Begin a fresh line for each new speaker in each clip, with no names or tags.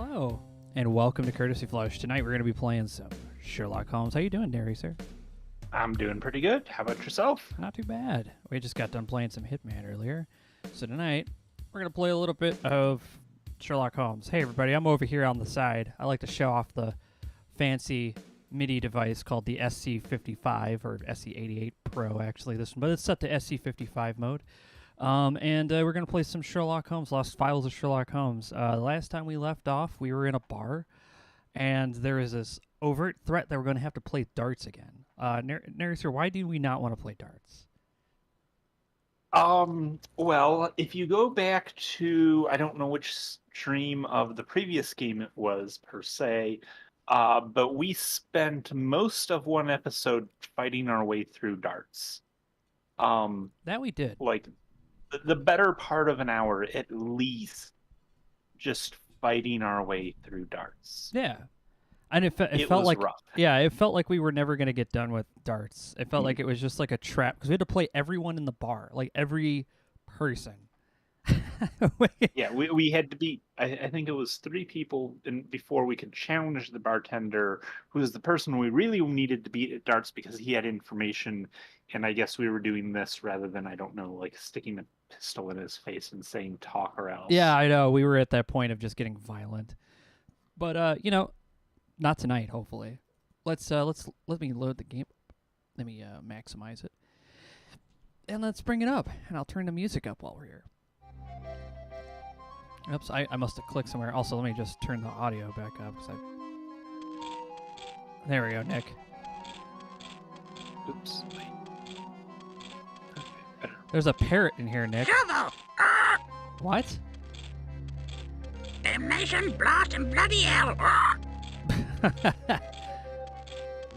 Hello, and welcome to Courtesy Flush. Tonight we're going to be playing some Sherlock Holmes. How you doing, Naresar?
I'm doing pretty good. How about yourself?
Not too bad. We just got done playing some Hitman earlier. So tonight, we're going to play a little bit of Sherlock Holmes. Hey everybody, I'm over here on the side. I like to show off the fancy MIDI device called the SC55, or SC88 Pro actually, this one. But it's set to SC55 mode. And we're going to play some Sherlock Holmes, Lost Files of Sherlock Holmes. The last time we left off, we were in a bar, and there is this overt threat that we're going to have to play darts again. Naresar, why do we not want to play darts?
Well, if you go back to, I don't know which stream of the previous game it was, per se, but we spent most of one episode fighting our way through darts.
That we did.
Like, the better part of an hour, at least, just fighting our way through darts.
Yeah. And it felt
was
like
rough.
Yeah, it felt like we were never going to get done with darts. It felt like it was just like a trap because we had to play everyone in the bar, like every person.
Yeah, we had to beat, I think it was 3 people before we could challenge the bartender, who was the person we really needed to beat at darts because he had information, and I guess we were doing this rather than, I don't know, like sticking a pistol in his face and saying talk or else.
Yeah, I know. We were at that point of just getting violent. But, not tonight, hopefully. Let me load the game. Let me maximize it. And let's bring it up, and I'll turn the music up while we're here. Oops, I must have clicked somewhere. Also, let me just turn the audio back up. There we go, Nick.
Oops. Okay,
There's a parrot in here, Nick.
Shovel!
What?
Damnation, blast, and bloody hell!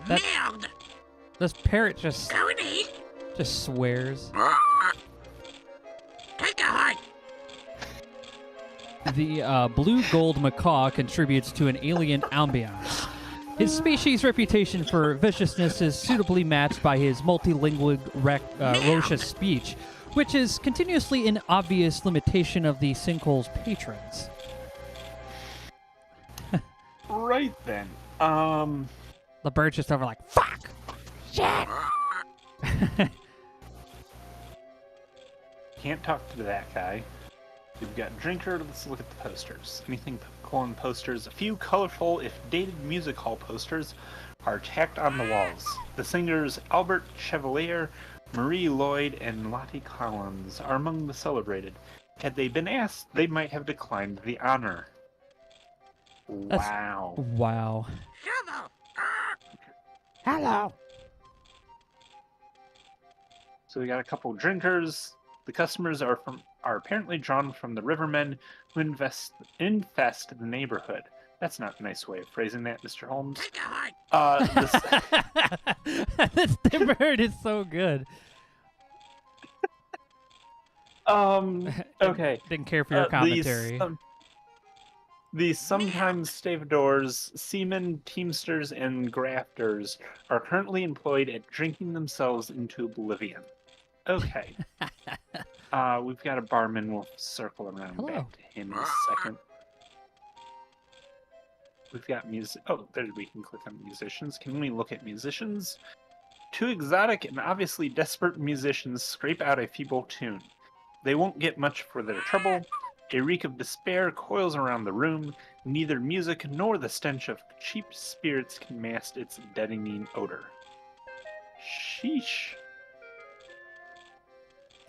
Nailed!
This parrot just
Going east!
swears.
Take a hike!
The blue gold macaw contributes to an alien ambiance. His species' reputation for viciousness is suitably matched by his multilingual, raucous speech, which is continuously an obvious limitation of the sinkhole's patrons.
Right then.
The bird's just over like, fuck! Shit!
Can't talk to that guy. We've got drinker. Let's look at the posters. Anything colon posters. A few colorful, if dated, music hall posters are tacked on the walls. The singers Albert Chevalier, Marie Lloyd, and Lottie Collins are among the celebrated. Had they been asked, they might have declined the honor. Wow.
Wow.
Shovel!
Hello.
So we got a couple drinkers. The customers are apparently drawn from the rivermen who infest the neighborhood. That's not a nice way of phrasing that, Mr. Holmes.
Take a hike!
The bird is so good.
Okay.
Didn't care for your commentary.
These sometimes stevedores, seamen, teamsters, and grafters are currently employed at drinking themselves into oblivion. Okay. We've got a barman. We'll circle around back to him in a second. We've got music. Oh, there we can click on musicians. Can we look at musicians? 2 exotic and obviously desperate musicians scrape out a feeble tune. They won't get much for their trouble. A reek of despair coils around the room. Neither music nor the stench of cheap spirits can mask its deadening odor. Sheesh.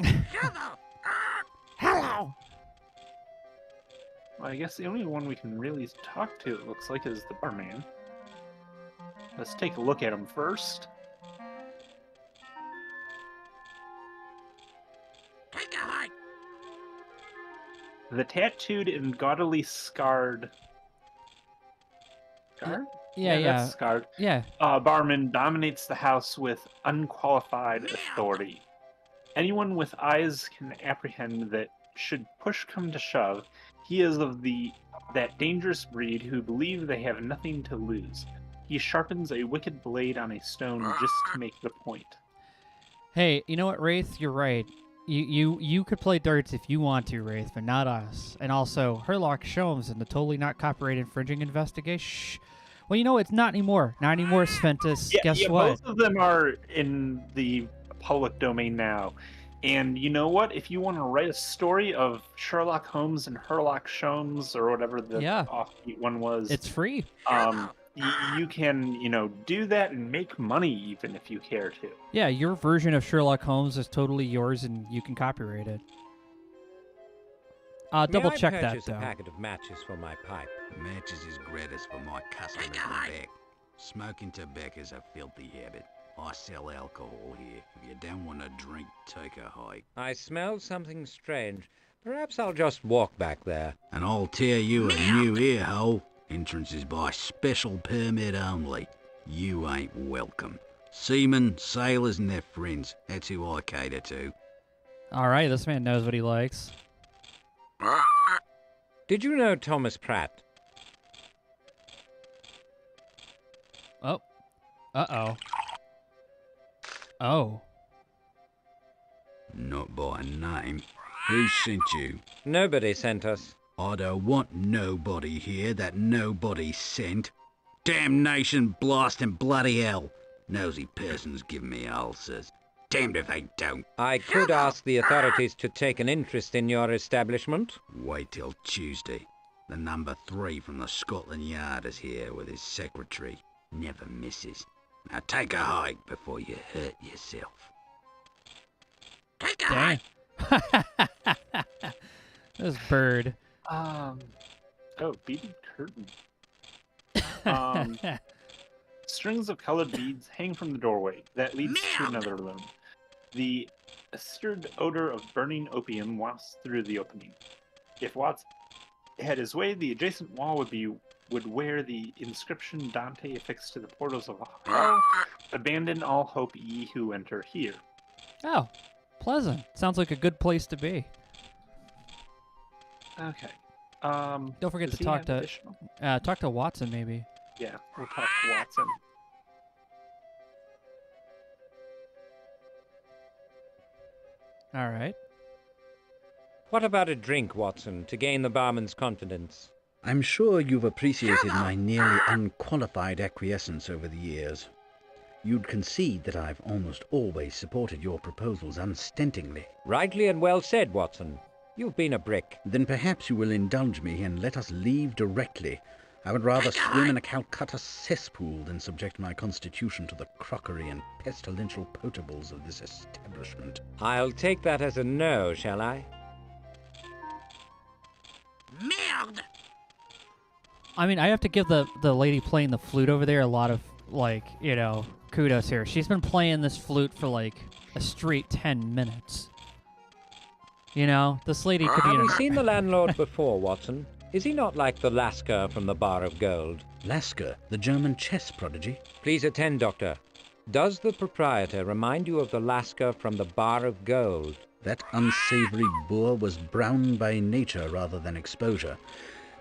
Shovel!
Hello.
Well, I guess the only one we can really talk to, it looks like, is the barman. Let's take a look at him first.
Take a hike!
The tattooed and gaudily scarred... Scarred?
Yeah.
That's scarred.
Yeah.
Barman dominates the house with unqualified authority. Anyone with eyes can apprehend that should push come to shove, he is of that dangerous breed who believe they have nothing to lose. He sharpens a wicked blade on a stone just to make the point.
Hey, you know what, Wraith? You're right. You could play darts if you want to, Wraith, but not us. And also, Sherlock Holmes in the totally not copyright infringing investigation. Shh. Well, you know, it's not anymore. Not anymore, Sventus. Guess what?
Both of them are in the public domain now. And you know what? If you want to write a story of Sherlock Holmes and Sherlock Holmes, or whatever the offbeat one was,
It's free.
You can, do that and make money even if you care to.
Yeah, your version of Sherlock Holmes is totally yours, and you can copyright it. Double check that, though.
A packet of matches for my pipe.
Matches is gratis for my customers in back. Smoking tobacco's a filthy habit. I sell alcohol here. If you don't want to drink, take a hike.
I smell something strange. Perhaps I'll just walk back there.
And I'll tear you a new ear hole. Entrance is by special permit only. You ain't welcome. Seamen, sailors, and their friends. That's who I cater to.
All right, this man knows what he likes.
Did you know Thomas Pratt?
Oh. Uh-oh. Oh.
Not by name. Who sent you?
Nobody sent us.
I don't want nobody here that nobody sent. Damnation, blast, and bloody hell. Nosy persons give me ulcers. Damned if they don't.
I could ask the authorities to take an interest in your establishment.
Wait till Tuesday. The number 3 from the Scotland Yard is here with his secretary. Never misses. Now take a hike before you hurt yourself.
Take a
Dang.
hike.
This bird.
Beaded curtain. Strings of colored beads hang from the doorway that leads to another room. The acrid odor of burning opium wafts through the opening. If Watts had his way, the adjacent wall would wear the inscription Dante affixed to the portals of hell. Abandon all hope, ye who enter here.
Oh, pleasant. Sounds like a good place to be.
Okay.
Don't forget
does
to
he have additional?
talk to Watson, maybe.
Yeah, we'll talk to Watson.
All right.
What about a drink, Watson, to gain the barman's confidence?
I'm sure you've appreciated my nearly unqualified acquiescence over the years. You'd concede that I've almost always supported your proposals unstintingly.
Rightly and well said, Watson. You've been a brick.
Then perhaps you will indulge me and let us leave directly. I would rather swim in a Calcutta cesspool than subject my constitution to the crockery and pestilential potables of this establishment.
I'll take that as a no, shall I?
Merde.
I mean, I have to give the lady playing the flute over there a lot of, kudos here. She's been playing this flute for, a straight 10 minutes. This lady could be
Have
in
we seen the landlord before, Watson? Is he not like the Lascar from the Bar of Gold?
Lasker, the German chess prodigy?
Please attend, Doctor. Does the proprietor remind you of the Lascar from the Bar of Gold?
That unsavory boor was brown by nature rather than exposure.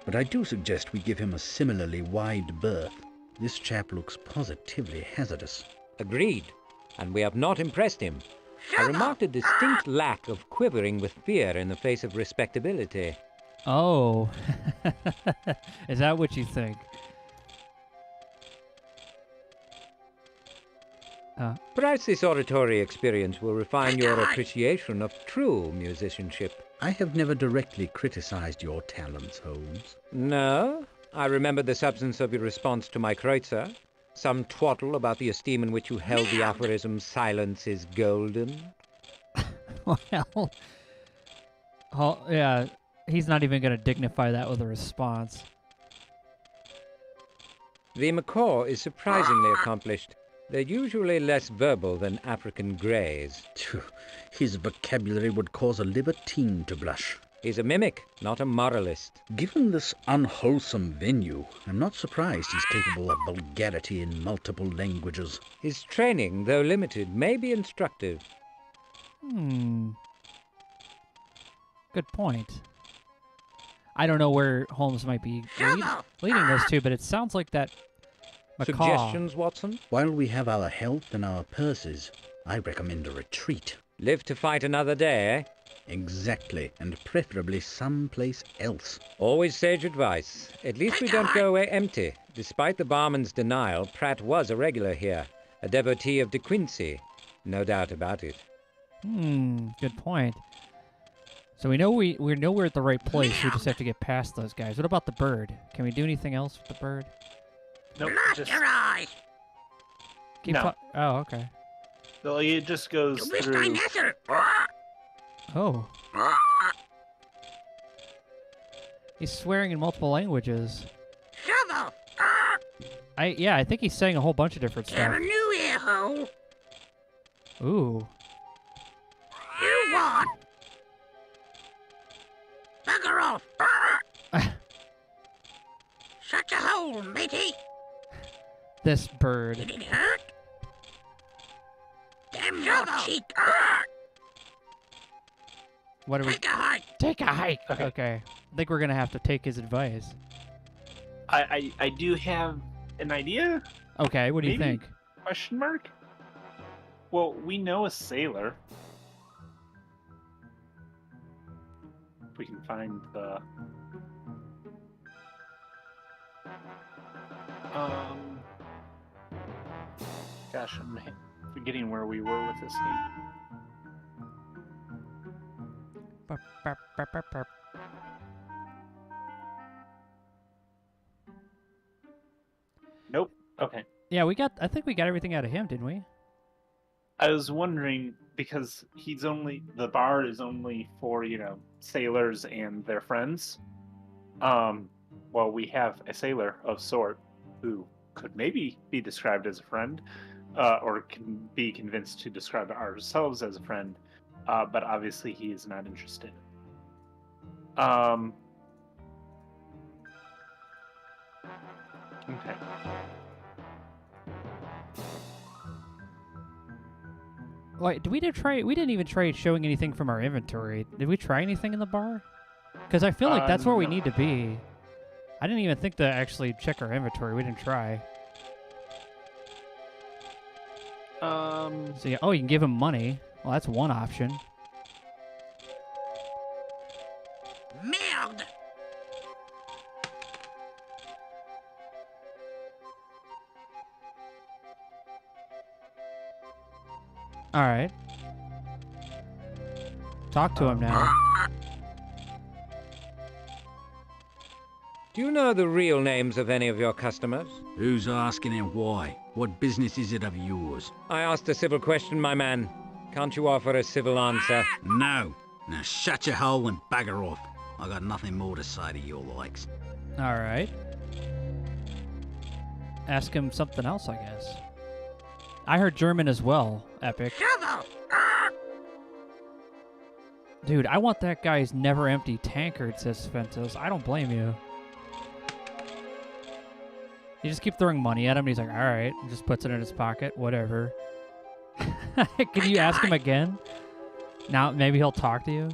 But I do suggest we give him a similarly wide berth. This chap looks positively hazardous.
Agreed. And we have not impressed him. I remarked a distinct lack of quivering with fear in the face of respectability.
Oh. Is that what you think?
Perhaps this auditory experience will refine your appreciation of true musicianship.
I have never directly criticized your talents, Holmes.
No? I remember the substance of your response to my Kreutzer. Some twaddle about the esteem in which you held the aphorism, silence is golden.
Well, yeah, he's not even going to dignify that with a response.
The macaw is surprisingly accomplished. They're usually less verbal than African greys.
His vocabulary would cause a libertine to blush.
He's a mimic, not a moralist.
Given this unwholesome venue, I'm not surprised he's capable of vulgarity in multiple languages.
His training, though limited, may be instructive.
Good point. I don't know where Holmes might be leading those two, but it sounds like that macaw.
Suggestions, Watson?
While we have our health and our purses, I recommend a retreat.
Live to fight another day, eh?
Exactly, and preferably someplace else.
Always sage advice. At least we don't go away empty. Despite the barman's denial, Pratt was a regular here. A devotee of De Quincey. No doubt about it.
Good point. So we know we know we're at the right place. We just have to get past those guys. What about the bird? Can we do anything else with the bird?
Nope,
Blast
just
your eyes.
Keep
No.
Oh, okay.
like, it just goes
Du bist
through.
ein Hessel.
Oh, he's swearing in multiple languages.
Shovel.
I think he's saying a whole bunch of different
Got
stuff.
a new ear hole.
Ooh.
You want. Bugger off. Shut your hole, matey.
This bird.
Did it hurt? Damn your cheek.
What do we
Take a hike.
take a hike?
Okay.
Okay. I think we're gonna have to take his advice.
I do have an idea?
Okay, what do you
Maybe.
think?
Question mark? Well, we know a sailor. If we can find the... Gosh, I'm forgetting where we were with this game.
Burp, burp, burp, burp, burp.
Nope. Okay.
Yeah, I think we got everything out of him, didn't we?
I was wondering, because the bar is only for, sailors and their friends. Well, we have a sailor of sort who could maybe be described as a friend, or can be convinced to describe ourselves as a friend, but obviously he is not interested. Okay.
Wait, we didn't even try showing anything from our inventory. Did we try anything in the bar? Because I feel like that's where we
no.
need to be. I didn't even think to actually check our inventory. We didn't try. So yeah, oh, you can give him money. Well, that's one option.
Merde.
All right. Talk to him now.
Do you know the real names of any of your customers?
Who's asking and why? What business is it of yours?
I asked a civil question, my man. Can't you offer a civil answer?
No. Now shut your hole and bugger off. I got nothing more to say to your likes.
All right. Ask him something else, I guess. I heard German as well, Epic.
Shovel.
Dude, I want that guy's never empty tankard, says Sventos. I don't blame you. You just keep throwing money at him, and he's like, all right, and just puts it in his pocket, whatever. Can you ask him again? Now, maybe he'll talk to you?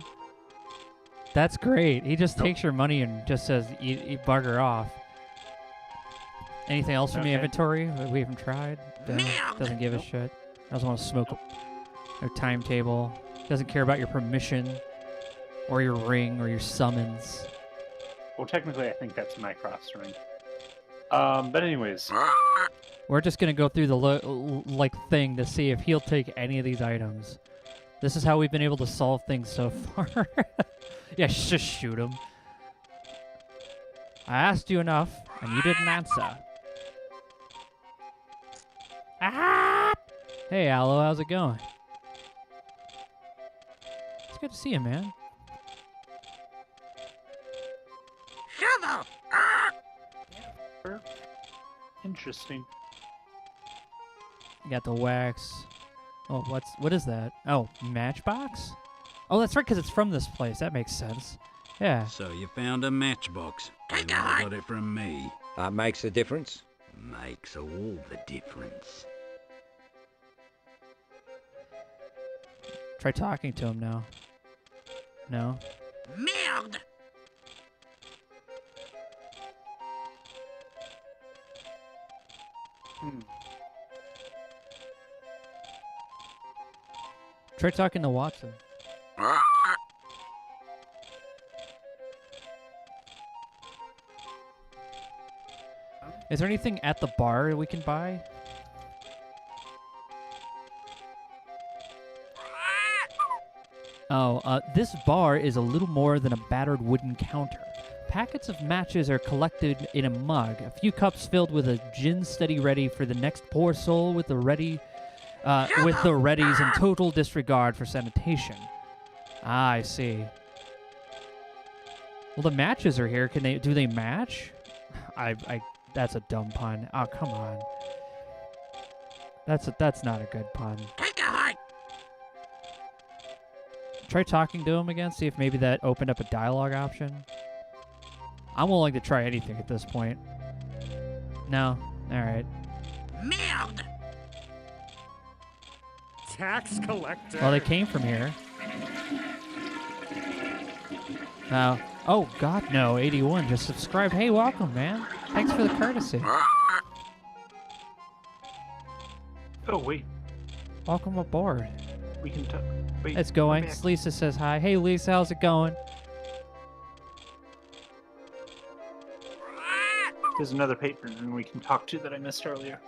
That's great. He just takes your money and just says, you bugger off. Anything else from the
Okay.
inventory we haven't tried?
Merde.
Doesn't give a shit. Doesn't want to smoke no timetable. Doesn't care about your permission or your ring or your summons.
Well, technically, I think that's my cross ring. But anyways,
We're just gonna go through the thing to see if he'll take any of these items. This is how we've been able to solve things so far. Yeah, just shoot him. I asked you enough, and you didn't answer. Ah! Hey, Aloe, how's it going? It's good to see you, man.
Shovel.
interesting.
You got the wax. Oh, what is that? Oh, matchbox? Oh, that's right, because it's from this place. That makes sense. Yeah.
So you found a matchbox. You
Take a
never
hike.
got it from me.
That makes a difference.
Makes all the difference.
Try talking to him now. No?
Merde.
Try talking to Watson. Is there anything at the bar we can buy? Oh, this bar is a little more than a battered wooden counter. Packets of matches are collected in a mug. A few cups filled with a gin steady ready for the next poor soul with the readies in total disregard for sanitation. Ah, I see. Well, the matches are here. Do they match? That's a dumb pun. Oh, come on. That's not a good pun.
Take a heart.
Try talking to him again, see if maybe that opened up a dialogue option. I'm willing to try anything at this point. No? Alright.
Merde.
Tax collector.
Well, they came from here. Now, oh, God, no. 81 just subscribed. Hey, welcome, man. Thanks for the courtesy.
Oh, wait.
Welcome aboard.
We can talk. Wait.
It's going.
come back.
Lisa says hi. Hey, Lisa, how's it going?
There's another patron we can talk to that I missed earlier.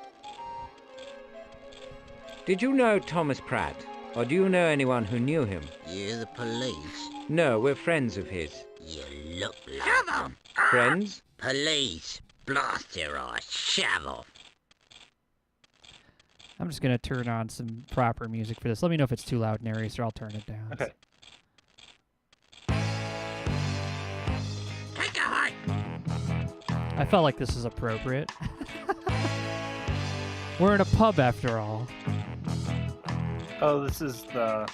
Did you know Thomas Pratt? Or do you know anyone who knew him?
You the police?
No, we're friends of his.
You look like them.
Friends?
Police. Blast your eyes. Shovel.
I'm just going to turn on some proper music for this. Let me know if it's too loud, Naresar. I'll turn it down.
Okay.
Take a heart.
I felt like this is appropriate. We're in a pub after all.
Oh, this is the...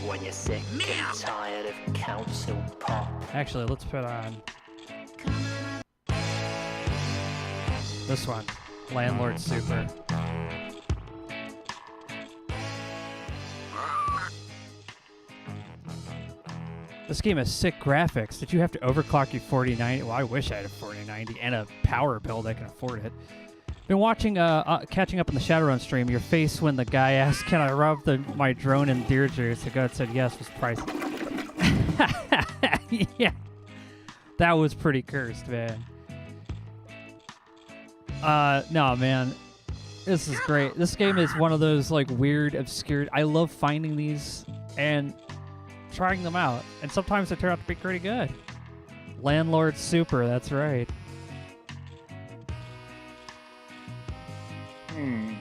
When you're sick and tired of council pop.
Actually, let's put on this one. Landlord Super. This game has sick graphics. Did you have to overclock your 4090? Well, I wish I had a 4090 and a power build. I can afford it. Been watching, catching up on the Shadowrun stream. Your face when the guy asked, "Can I rub my drone in deer juice?" The guy said yes was priceless. Yeah, that was pretty cursed, man. No, man. This is great. This game is one of those, like, weird, obscure... I love finding these and trying them out. And sometimes they turn out to be pretty good. Landlord Super, that's right.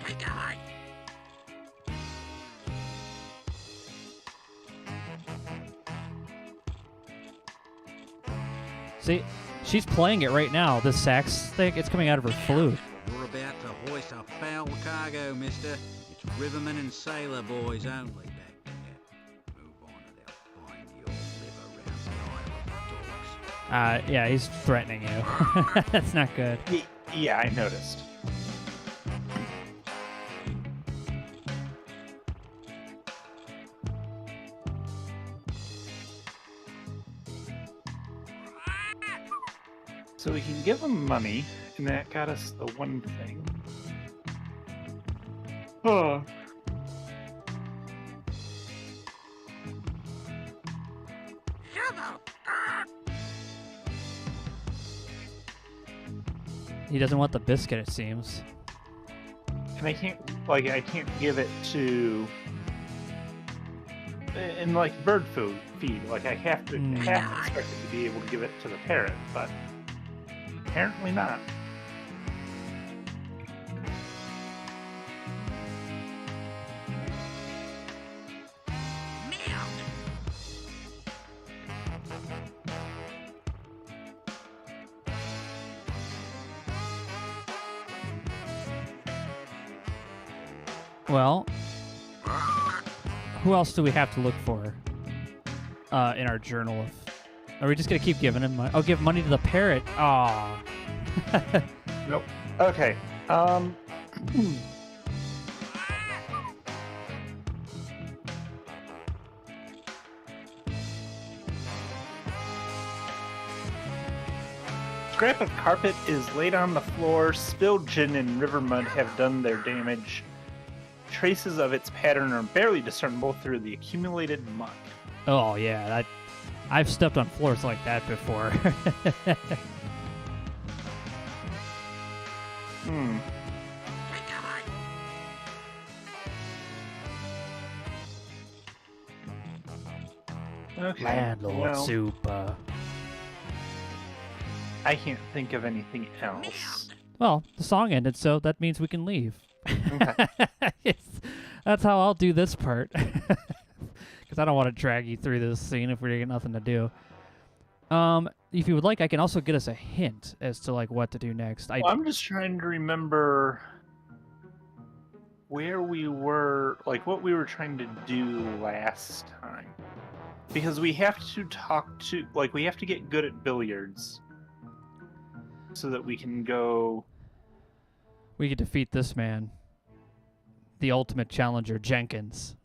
Take a heart.
See, she's playing it right now. The sax thing, it's coming out of her flute.
You're about to hoist a foul cargo, mister. It's rivermen and sailor boys only back there. Move on or they'll find your liver round the Isle of Dogs.
Yeah, he's threatening you. That's not good.
Yeah, I noticed. So we can give them money, and that got us the one thing. Oh.
Shovel.
He doesn't want the biscuit, it seems.
And I can't give it to... And like bird feed, like I have to expect it to be able to give it to the parrot, but apparently not.
Well, who else do we have to look for in our journal? Are we just going to keep giving him money? Oh, give money to the parrot. Aw.
Nope. Okay. Scrap of carpet is laid on the floor. Spilled gin and river mud have done their damage. Traces of its pattern are barely discernible through the accumulated mud.
Oh yeah, I've stepped on floors like that before.
Okay.
Landlord
well,
soup.
I can't think of anything else.
Well, the song ended, so that means we can leave.
Okay.
That's how I'll do this part. Because I don't want to drag you through this scene if we got nothing to do. If you would like, I can also get us a hint as to like what to do next.
Well, I'm just trying to remember where we were, like what we were trying to do last time. Because we have to talk to, like, we have to get good at billiards so that we can go.
We could defeat this man, the ultimate challenger, Jenkins,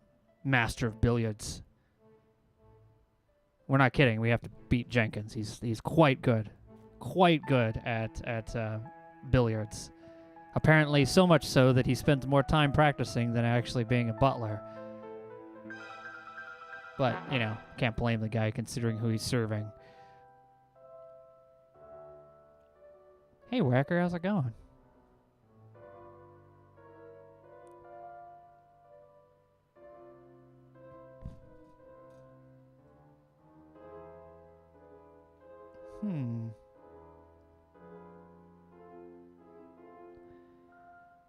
master of billiards. We're not kidding. We have to beat Jenkins. He's quite good at billiards. Apparently, so much so that he spends more time practicing than actually being a butler. But, you know, can't blame the guy considering who he's serving. Hey, Whacker, how's it going?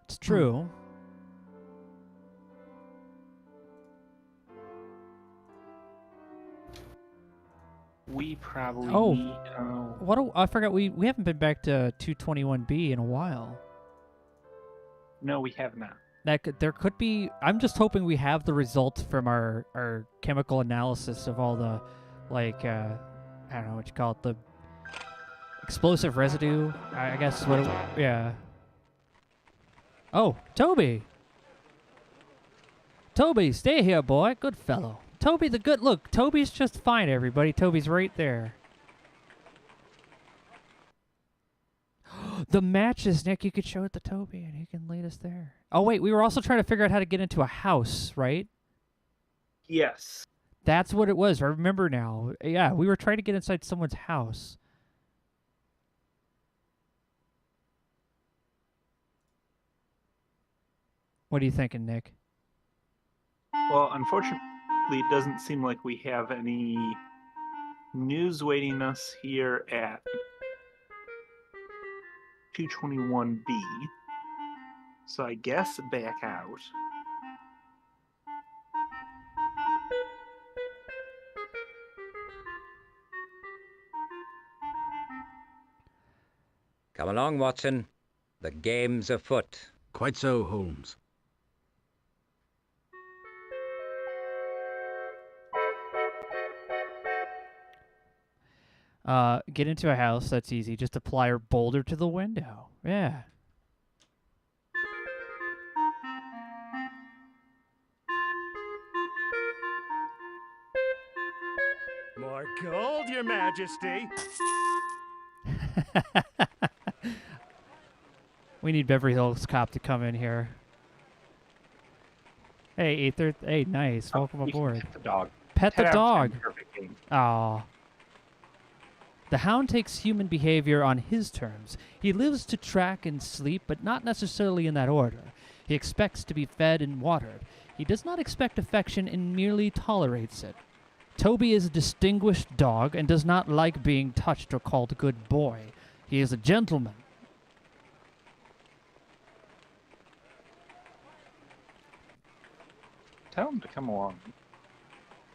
It's true.
We probably need,
I forgot we haven't been back to 221B in a while.
No, we have not.
There could be. I'm just hoping we have the results from our chemical analysis of all the, like, I don't know what you call it, the explosive residue. I guess yeah. Oh, Toby. Toby, stay here, boy. Good fellow. Toby the good. Look, Toby's just fine, everybody. Toby's right there. The matches, Nick. You could show it to Toby, and he can lead us there. Oh, wait. We were also trying to figure out how to get into a house, right?
Yes.
That's what it was. I remember now. Yeah, we were trying to get inside someone's house. What are you thinking, Nick?
Well, unfortunately, it doesn't seem like we have any news waiting us here at 221B. So I guess back out.
Come along, Watson. The game's afoot.
Quite so, Holmes.
Get into a house. That's easy. Just apply a boulder to the window. Yeah.
More gold, Your Majesty.
We need Beverly Hills Cop to come in here. Hey, Ether. Hey, nice. Welcome
You can
aboard.
Pet the dog.
Pet
10
the
out of 10,
dog.
Perfect game.
Aw. The hound takes human behavior on his terms. He lives to track and sleep, but not necessarily in that order. He expects to be fed and watered. He does not expect affection and merely tolerates it. Toby is a distinguished dog and does not like being touched or called a good boy. He is a gentleman.
Tell him to come along.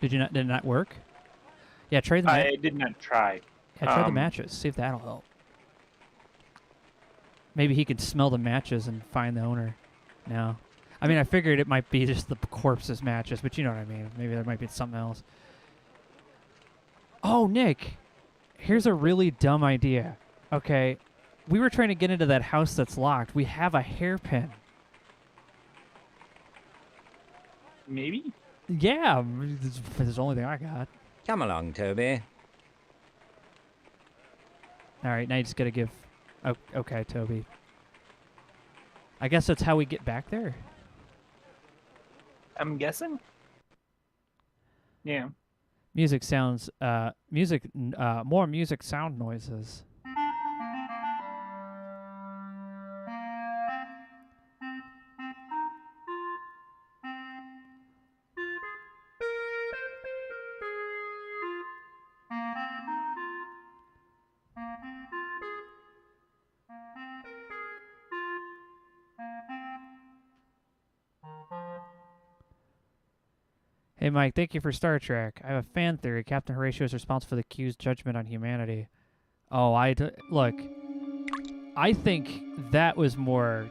Did it not work? Yeah, try the
I did not try.
Yeah, try the matches. See if that'll help. Maybe he could smell the matches and find the owner. No. I mean, I figured it might be just the corpse's matches, but you know what I mean. Maybe there might be something else. Oh, Nick. Here's a really dumb idea. Okay. We were trying to get into that house that's locked. We have a hairpin.
Maybe?
Yeah. It's the only thing I got.
Come along, Toby.
All right, now you just got to give... Oh, okay, Toby. I guess that's how we get back there.
I'm guessing. Yeah.
Music sounds, more music sound noises. Hey, Mike, thank you for Star Trek. I have a fan theory. Captain Horatio is responsible for the Q's judgment on humanity. Oh, look, I think that was more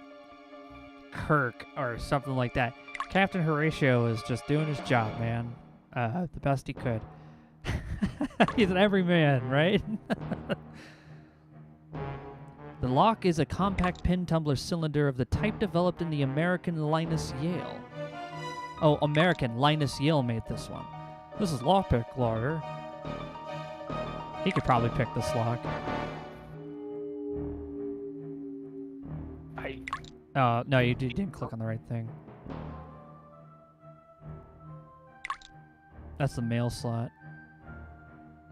Kirk or something like that. Captain Horatio is just doing his job, man. The best he could. He's an everyman, right? The lock is a compact pin tumbler cylinder of the type developed in the American Linus Yale. Oh, American Linus Yale made this one. This is lockpick, lawyer. He could probably pick this lock. No, you didn't click on the right thing. That's the mail slot.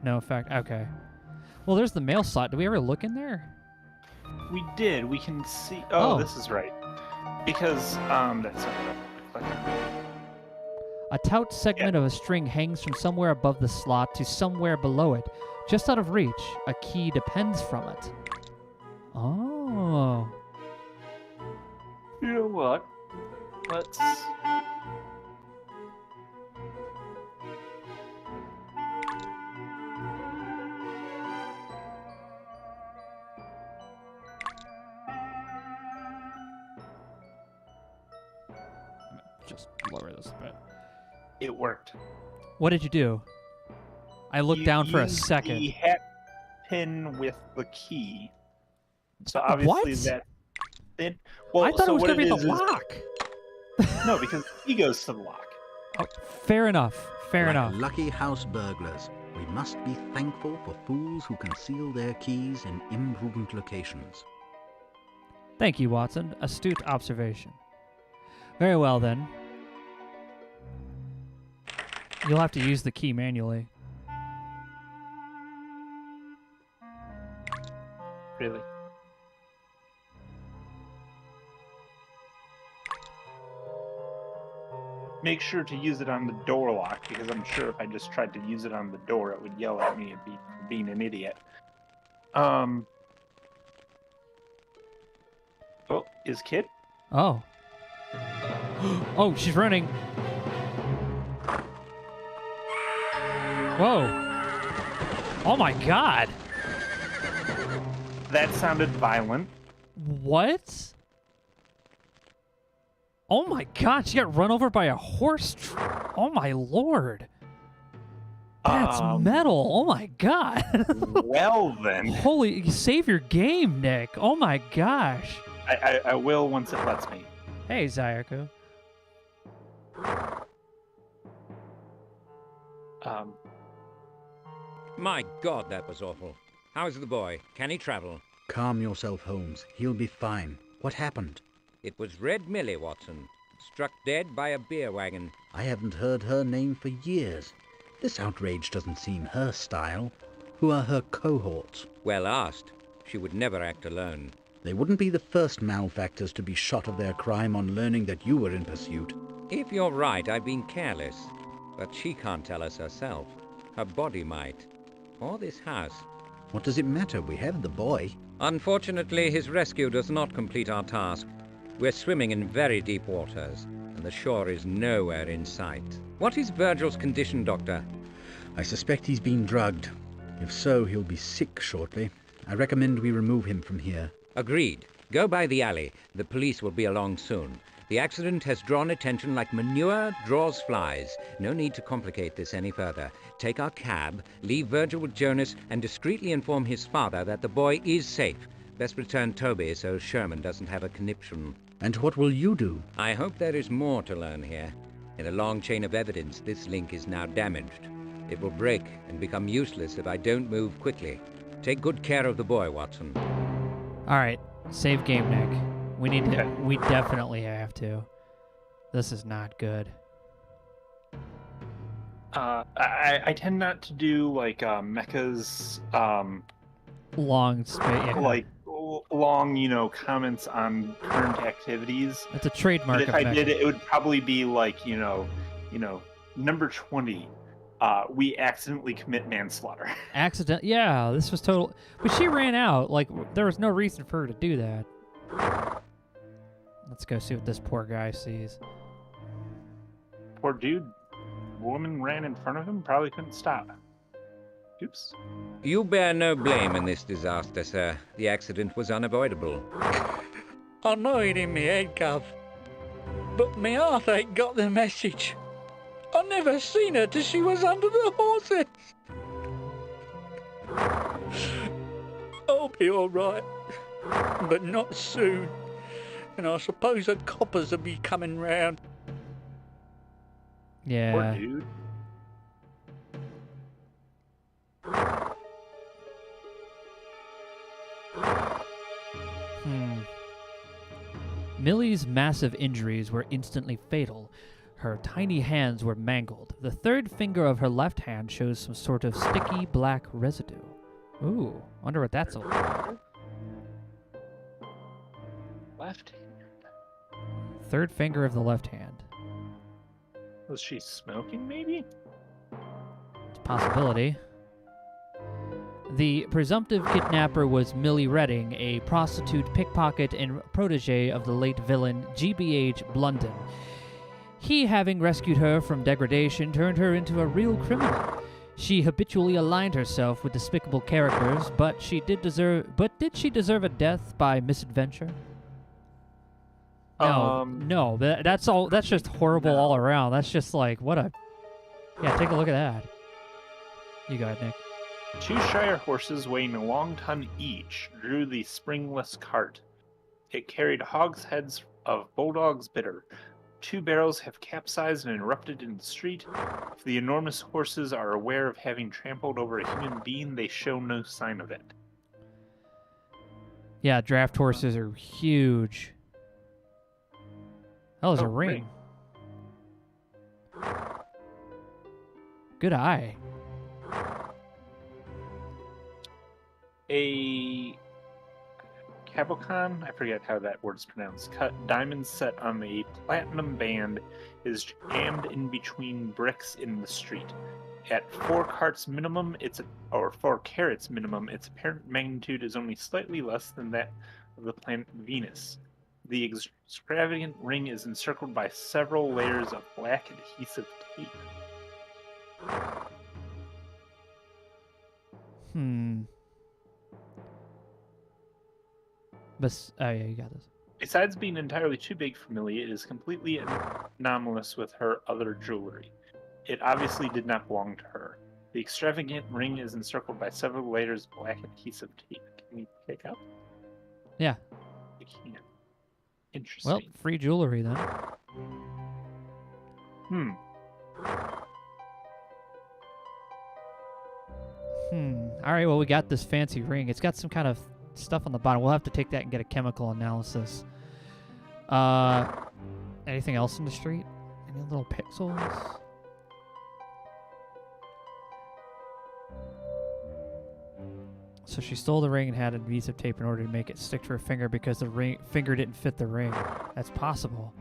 No effect. Okay. Well, there's the mail slot. Did we ever look in there?
We did. We can see.
Oh.
This is right. Because that's
A taut segment of a string hangs from somewhere above the slot to somewhere below it. Just out of reach, a key depends from it. Oh.
You know what? Let's.
Just lower this a bit.
It worked.
What did you do? I looked down for a second.
The hat pin with the key. So obviously
What?
Well,
I thought
so
it was
what
going to be the
is
lock.
No, because he goes to the lock.
Oh, fair enough. Fair
Like
enough.
lucky house burglars, we must be thankful for fools who conceal their keys in imprudent locations.
Thank you, Watson. Astute observation. Very well, then. You'll have to use the key manually.
Really? Make sure to use it on the door lock, because I'm sure if I just tried to use it on the door, it would yell at me and be being an idiot. Oh, is Kid?
Oh. Oh, she's running. Whoa. Oh my god.
That sounded violent.
What? Oh my god, she got run over by a horse. Oh my lord. That's metal. Oh my god.
Well then.
Holy, save your game, Nick. Oh my gosh.
I will once it lets me.
Hey, Zayako.
My God, that was awful. How's the boy? Can he travel?
Calm yourself, Holmes. He'll be fine. What happened?
It was Red Millie, Watson. Struck dead by a beer wagon.
I haven't heard her name for years. This outrage doesn't seem her style. Who are her cohorts?
Well asked. She would never act alone.
They wouldn't be the first malefactors to be shot of their crime on learning that you were in pursuit.
If you're right, I've been careless. But she can't tell us herself. Her body might. Or this house.
What does it matter? We have the boy.
Unfortunately, his rescue does not complete our task. We're swimming in very deep waters, and the shore is nowhere in sight. What is Virgil's condition, Doctor?
I suspect he's been drugged. If so, he'll be sick shortly. I recommend we remove him from here.
Agreed. Go by the alley. The police will be along soon. The accident has drawn attention like manure draws flies. No need to complicate this any further. Take our cab, leave Virgil with Jonas, and discreetly inform his father that the boy is safe. Best return Toby so Sherman doesn't have a conniption.
And what will you do?
I hope there is more to learn here. In a long chain of evidence, this link is now damaged. It will break and become useless if I don't move quickly. Take good care of the boy, Watson.
All right, save game, Nick. We need to. We definitely have to. This is not good.
I tend not to do like Mecha's
Long space. Yeah.
like long, comments on current activities.
That's a trademark
But if
of
I
Mecha.
did it would probably be like, number 20. We accidentally commit manslaughter.
Accident. Yeah, this was total. But she ran out. Like, there was no reason for her to do that. Let's go see what this poor guy sees.
Poor dude. Woman ran in front of him, probably couldn't stop. Oops.
You bear no blame in this disaster, sir. The accident was unavoidable.
I know it in me head, Gov. But me heart ain't got the message. I never seen her till she was under the horses. I'll be all right, but not soon. And I suppose the coppers will be coming round.
Yeah.
Poor dude.
Millie's massive injuries were instantly fatal. Her tiny hands were mangled. The third finger of her left hand shows some sort of sticky black residue. Ooh, wonder what that's all about.
Left hand.
Third finger of the left hand.
Was she smoking, maybe?
It's a possibility. The presumptive kidnapper was Millie Redding, a prostitute, pickpocket, and protege of the late villain GBH Blunden. He, having rescued her from degradation, turned her into a real criminal. She habitually aligned herself with despicable characters, but did she deserve a death by misadventure? No, that's all. That's just horrible all around. That's just like, what a... Yeah, take a look at that. You got it, Nick.
2 Shire horses weighing a long ton each drew the springless cart. It carried hogsheads of Bulldog's bitter. 2 barrels have capsized and erupted in the street. If the enormous horses are aware of having trampled over a human being, they show no sign of it.
Yeah, draft horses are huge. Oh, there's a ring. Good eye.
A Cabochon, I forget how that word's pronounced, cut diamond set on a platinum band is jammed in between bricks in the street. At 4 carats minimum, its apparent magnitude is only slightly less than that of the planet Venus. The extravagant ring is encircled by several layers of black adhesive tape.
Oh, yeah, you got this.
Besides being entirely too big for Millie, it is completely anomalous with her other jewelry. It obviously did not belong to her. The extravagant ring is encircled by several layers of black adhesive tape. Can we pick up?
Yeah.
We can. Interesting.
Well, free jewelry then. All right, well, we got this fancy ring. It's got some kind of stuff on the bottom. We'll have to take that and get a chemical analysis. Anything else in the street? Any little pixels? So she stole the ring and had adhesive tape in order to make it stick to her finger because the finger didn't fit the ring. That's possible.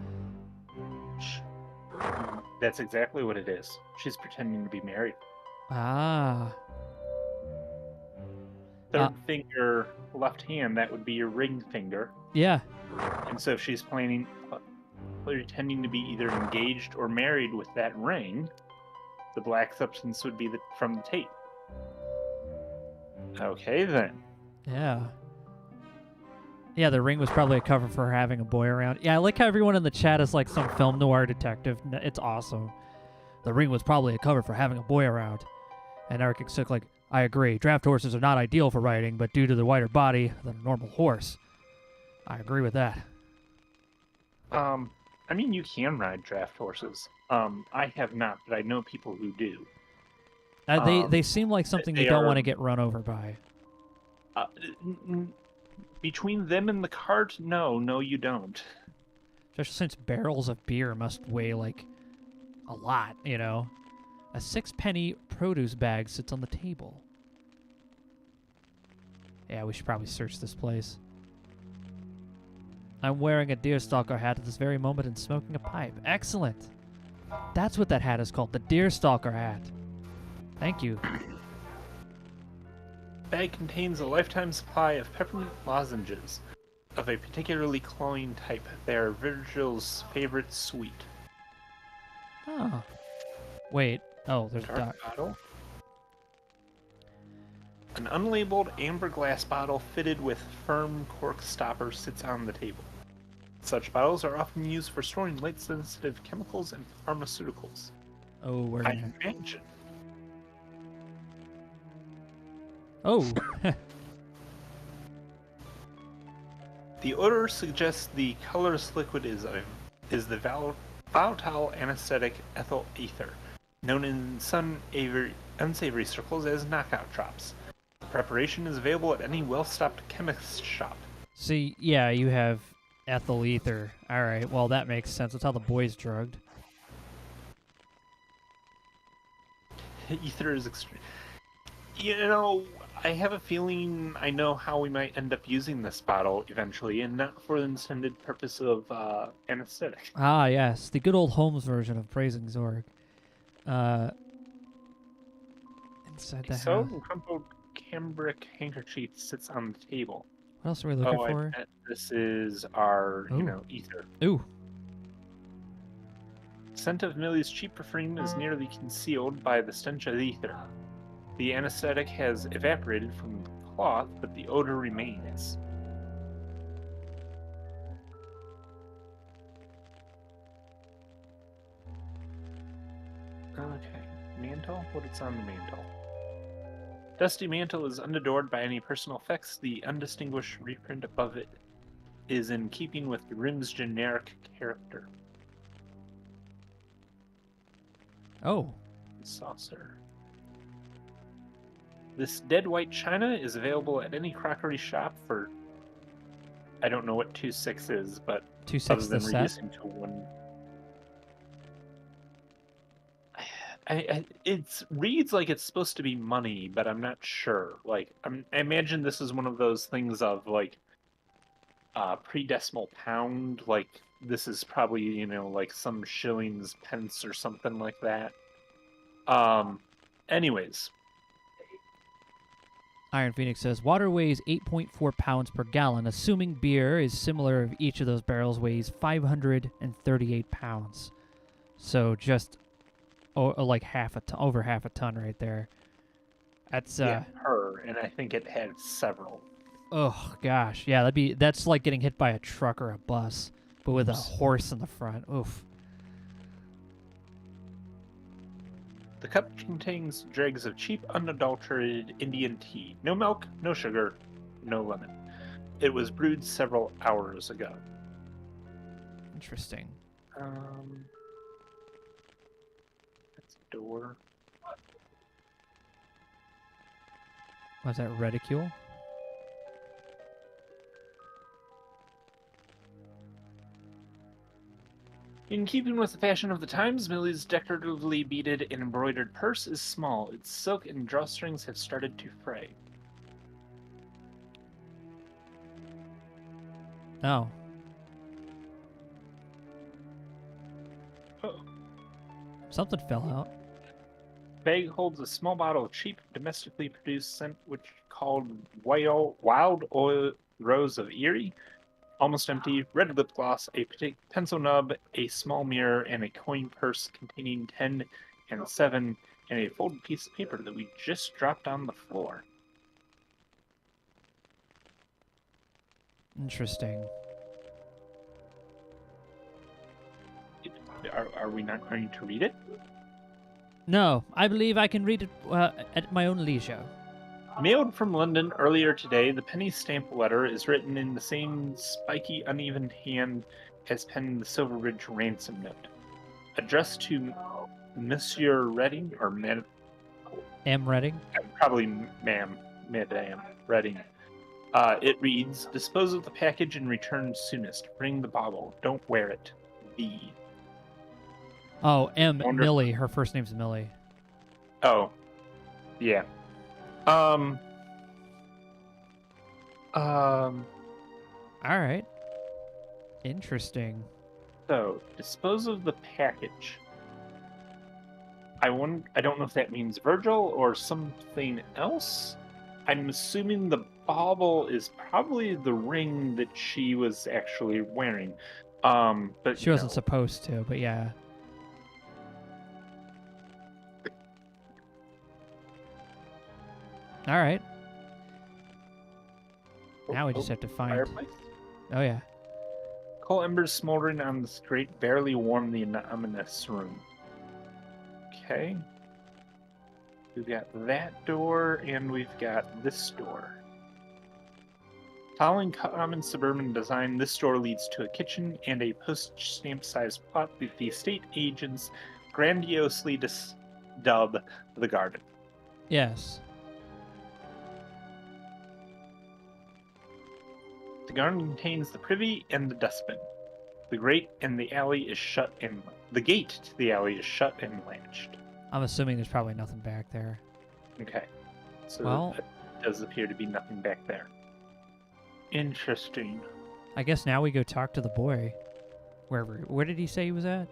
That's exactly what it is. She's pretending to be married.
Ah.
Third finger, left hand, that would be your ring finger.
Yeah.
And so if she's pretending to be either engaged or married with that ring, the black substance would be from the tape. Okay, then.
Yeah. Yeah, the ring was probably a cover for her having a boy around. Yeah, I like how everyone in the chat is like some film noir detective. It's awesome. The ring was probably a cover for having a boy around. And Eric Sick like, I agree. Draft horses are not ideal for riding, but due to the wider body than a normal horse. I agree with that.
I mean, you can ride draft horses. I have not, but I know people who do.
They seem like something you don't want to get run over by.
Between them and the cart, no, you don't.
Just since barrels of beer must weigh like a lot, you know. A 6-penny produce bag sits on the table. Yeah, we should probably search this place. I'm wearing a deerstalker hat at this very moment and smoking a pipe. Excellent. That's what that hat is called, the deerstalker hat. Thank you.
Bag contains a lifetime supply of peppermint lozenges of a particularly cloying type. They are Virgil's favorite sweet.
Oh. Wait. Oh, there's a
Dark bottle. An unlabeled amber glass bottle fitted with firm cork stopper sits on the table. Such bottles are often used for storing light-sensitive chemicals and pharmaceuticals.
Oh, we're
I
gonna...
imagine.
Oh.
The odor suggests the colorless liquid is the volatile anesthetic ethyl ether, known in some unsavory circles as knockout drops. The preparation is available at any well-stocked chemist shop.
See, yeah, you have ethyl ether. All right, well, that makes sense. That's how the boy's drugged.
Ether is extreme. You know, I have a feeling I know how we might end up using this bottle eventually, and not for the intended purpose of anesthetic.
Ah, yes, the good old Holmes version of praising Zorg. Inside the house.
Crumpled cambric handkerchief sits on the table.
What else are we looking for?
I bet this is our, ether.
Ooh.
Scent of Millie's cheap perfume is nearly concealed by the stench of ether. The anesthetic has evaporated from the cloth, but the odor remains. Okay. Mantle? What is on the mantle? Dusty mantle is unadored by any personal effects. The undistinguished reprint above it is in keeping with the rim's generic character.
Oh.
Saucer. This dead white china is available at any crockery shop for... I don't know what 2.6 is, but
2.6
other than
the set?
reducing to 1... it reads like it's supposed to be money, but I'm not sure. Like, I imagine this is one of those things of, like, pre-decimal pound. Like, this is probably, like some shillings, pence, or something like that. Anyways.
Iron Phoenix says, water weighs 8.4 pounds per gallon, assuming beer is similar if each of those barrels weighs 538 pounds. So just... like over half a ton right there. That's
her, and I think it had several.
Oh gosh, yeah, that's like getting hit by a truck or a bus, but with a horse in the front. Oof.
The cup contains dregs of cheap, unadulterated Indian tea. No milk, no sugar, no lemon. It was brewed several hours ago.
Interesting.
Door.
Was that reticule?
In keeping with the fashion of the times, Millie's decoratively beaded and embroidered purse is small. Its silk and drawstrings have started to fray.
Oh.
Oh.
Something fell out.
Bag holds a small bottle of cheap, domestically produced scent, which called Wild Oil Rose of Erie. Almost empty. Red lip gloss, a pencil nub, a small mirror, and a coin purse containing 10 and 7, and a folded piece of paper that we just dropped on the floor.
Interesting.
Are we not going to read it?
No, I believe I can read it at my own leisure.
Mailed from London earlier today, the penny stamp letter is written in the same spiky, uneven hand as penned the Silverbridge ransom note. Addressed to Monsieur Redding, or
M. Redding?
Probably Madame Redding. It reads, dispose of the package and return soonest. Bring the bottle. Don't wear it. V.
Oh,
Wonder-
Millie. Her first name's Millie.
Oh, yeah.
All right. Interesting.
So, dispose of the package. I don't know if that means Virgil or something else. I'm assuming the bauble is probably the ring that she was actually wearing. But
She wasn't supposed to, but yeah. All right. Now we just have to find.
Fireplace.
Oh yeah.
Coal embers smoldering on the grate barely warm the ominous room. Okay. We've got that door, and we've got this door. Following common suburban design, this door leads to a kitchen and a postage stamp-sized plot that the estate agents grandiosely dub the garden.
Yes.
The garden contains the privy and the dustbin. The gate and the alley is shut and the gate to the alley is shut and latched.
I'm assuming there's probably nothing back there.
Okay. So
Well-
it does appear to be nothing back there. Interesting.
I guess now we go talk to the boy. Where did he say he was at?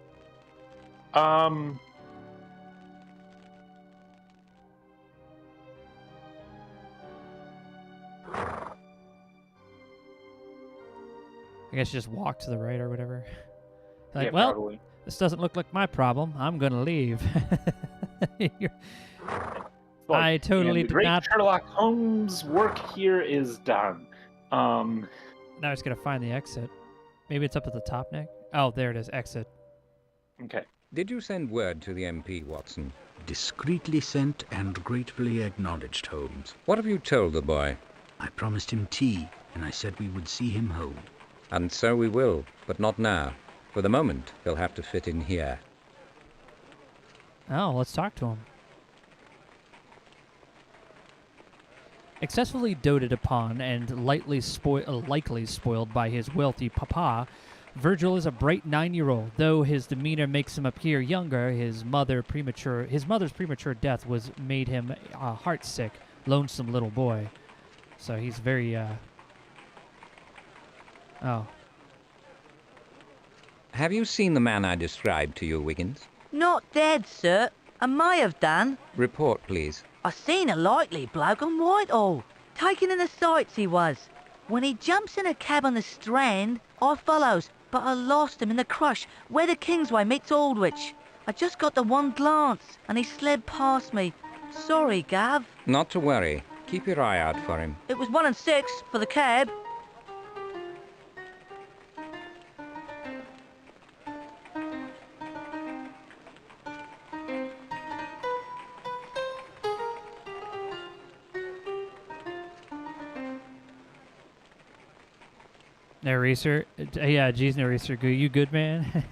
I guess just walk to the right or whatever. Like,
yeah,
well,
probably.
this doesn't look like my problem. I'm gonna leave. I totally
and the
did
great
not.
Sherlock Holmes' work here is done.
Now I just gotta find the exit. Maybe it's up at the top, Nick. Oh, there it is. Exit.
Okay.
Did you send word to the MP, Watson?
Discreetly sent and gratefully acknowledged, Holmes.
What have you told the boy?
I promised him tea, and I said we would see him home.
And so we will, but not now. For the moment, he'll have to fit in here.
Oh, let's talk to him. Excessively doted upon and likely spoiled by his wealthy papa, Virgil is a bright 9-year-old. Though his demeanor makes him appear younger, his mother's premature death made him a heartsick, lonesome little boy. So he's very Oh.
Have you seen the man I described to you, Wiggins?
Not dead, sir. I may have done.
Report, please.
I seen a likely bloke on Whitehall. Taking in the sights he was. When he jumps in a cab on the Strand, I follows, but I lost him in the crush where the Kingsway meets Aldwych. I just got the one glance, and he slid past me. Sorry, Gav.
Not to worry. Keep your eye out for him.
It was 1 and 6 for the cab.
Naresar? Yeah, geez, Naresar, you good, man?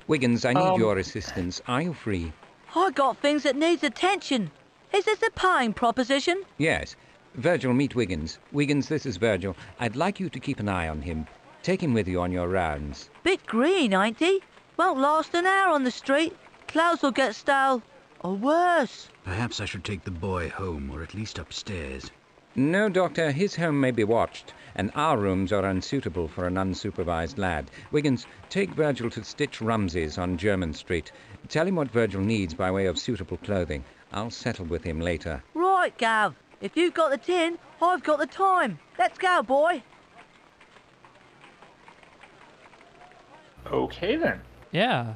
Wiggins, I need your assistance. Are you free?
I got things that needs attention. Is this a paying proposition?
Yes. Virgil, meet Wiggins. Wiggins, this is Virgil. I'd like you to keep an eye on him. Take him with you on your rounds.
Bit green, ain't he? Won't last an hour on the street. Clothes will get stale. Or worse.
Perhaps I should take the boy home, or at least upstairs.
No, Doctor, his home may be watched, and our rooms are unsuitable for an unsupervised lad. Wiggins, take Virgil to Stitch Rumsey's on Jermyn Street. Tell him what Virgil needs by way of suitable clothing. I'll settle with him later.
Right, Gav. If you've got the tin, I've got the time. Let's go, boy.
Okay then.
Yeah.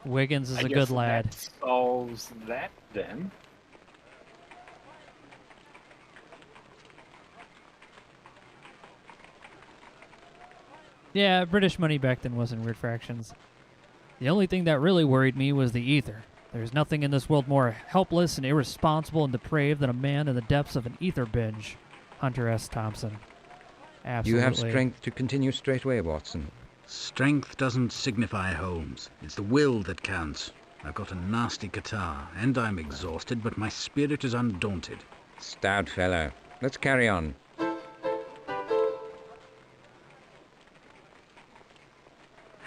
Wiggins is
I
a
guess
good lad.
That solves that then.
Yeah, British money back then wasn't weird fractions. The only thing that really worried me was the ether. There's nothing in this world more helpless and irresponsible and depraved than a man in the depths of an ether binge. Hunter S. Thompson. Absolutely.
You have strength to continue straightway, Watson.
Strength doesn't signify, Holmes. It's the will that counts. I've got a nasty catarrh, and I'm exhausted, but my spirit is undaunted.
Stout fellow. Let's carry on.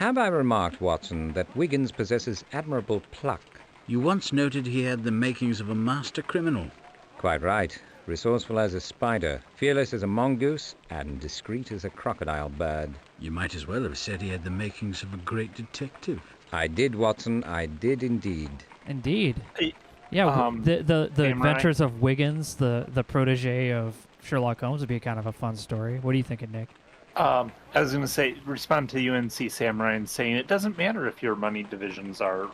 Have I remarked, Watson, that Wiggins possesses admirable pluck?
You once noted he had the makings of a master criminal.
Quite right. Resourceful as a spider, fearless as a mongoose, and discreet as a crocodile bird.
You might as well have said he had the makings of a great detective.
I did, Watson. I did indeed.
Indeed.
Hey,
Yeah, the
Samurai.
adventures of Wiggins, the protege of Sherlock Holmes, would be kind of a fun story. What are you thinking, Nick?
I was going to say, respond to UNC Samurai and saying it doesn't matter if your money divisions are,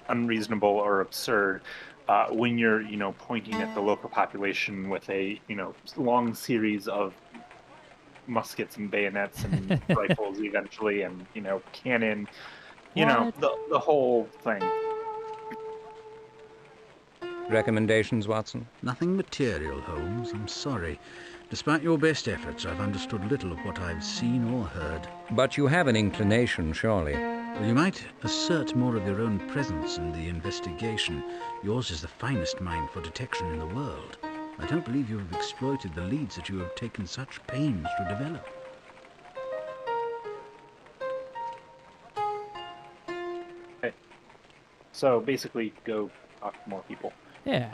unreasonable or absurd. When you're, pointing at the local population with a, long series of muskets and bayonets and rifles eventually, and, cannon, the whole thing.
Recommendations, Watson?
Nothing material, Holmes. I'm sorry. Despite your best efforts, I've understood little of what I've seen or heard.
But you have an inclination, surely.
Well, you might assert more of your own presence in the investigation. Yours is the finest mind for detection in the world. I don't believe you have exploited the leads that you have taken such pains to develop.
Okay. So basically, go talk to more people.
Yeah.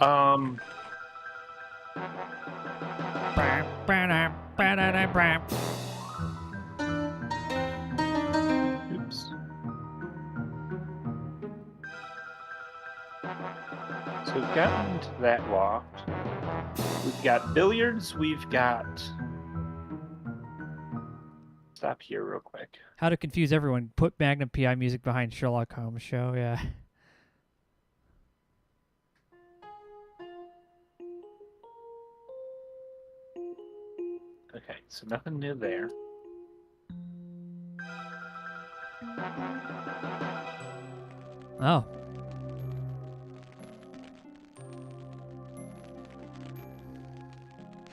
Oops. So we've gotten to that loft. We've got billiards. We've got... Stop here real quick.
How to confuse everyone. Put Magnum PI music behind Sherlock Holmes show, yeah.
Okay, so nothing new there.
Oh.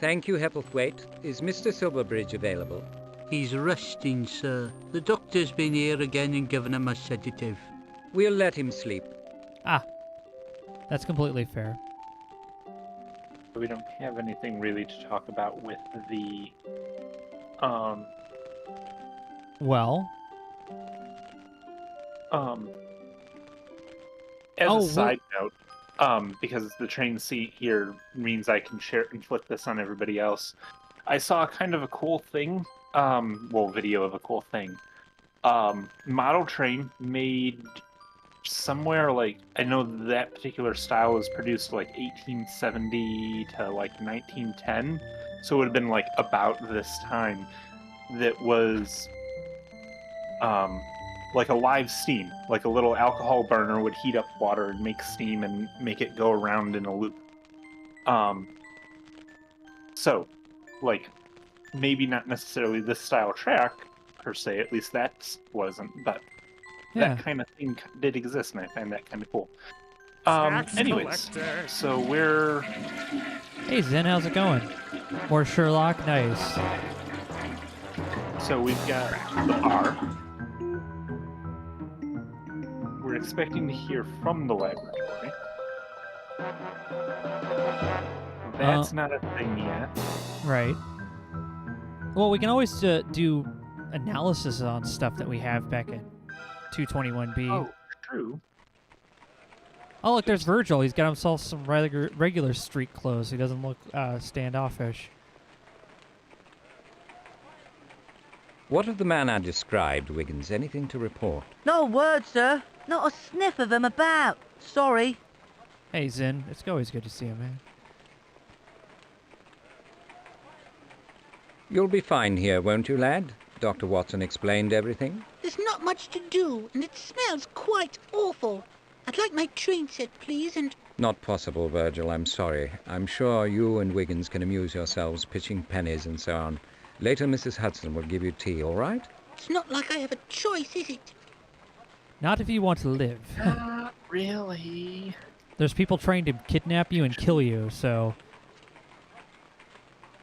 Thank you, Hepplethwaite. Is Mr. Silverbridge available?
He's resting, sir. The doctor's been here again and given him a sedative.
We'll let him sleep.
Ah. That's completely fair.
We don't have anything really to talk about with the,
Well.
As
Oh,
a side note, because the train seat here means I can share and flip this on everybody else. I saw kind of a cool thing, video of a cool thing. Model train made somewhere I know that particular style was produced 1870 to 1910, so it would have been about this time. That was a live steam, a little alcohol burner would heat up water and make steam and make it go around in a loop. So, maybe not necessarily this style track per se, at least that wasn't, but
Yeah.
that kind of thing did exist, and I find that kind of cool.
Tax
Anyways,
collector.
so we're...
Hey, Zen, how's it going? More Sherlock? Nice.
So we've got the bar. We're expecting to hear from the laboratory. That's not a thing yet.
Right. Well, we can always do analysis on stuff that we have back at 221B.
Oh, true.
Oh, look, there's Virgil. He's got himself some regular street clothes. He doesn't look standoffish.
What of the man I described, Wiggins? Anything to report?
No word, sir. Not a sniff of him about. Sorry.
Hey, Zen. It's always good to see you, man.
You'll be fine here, won't you, lad? Dr. Watson explained everything.
There's not much to do, and it smells quite awful. I'd like my train set, please, and...
Not possible, Virgil. I'm sorry. I'm sure you and Wiggins can amuse yourselves pitching pennies and so on. Later, Mrs. Hudson will give you tea, all right?
It's not like I have a choice, is it?
Not if you want to live.
Not really.
There's people trying to kidnap you and kill you, so...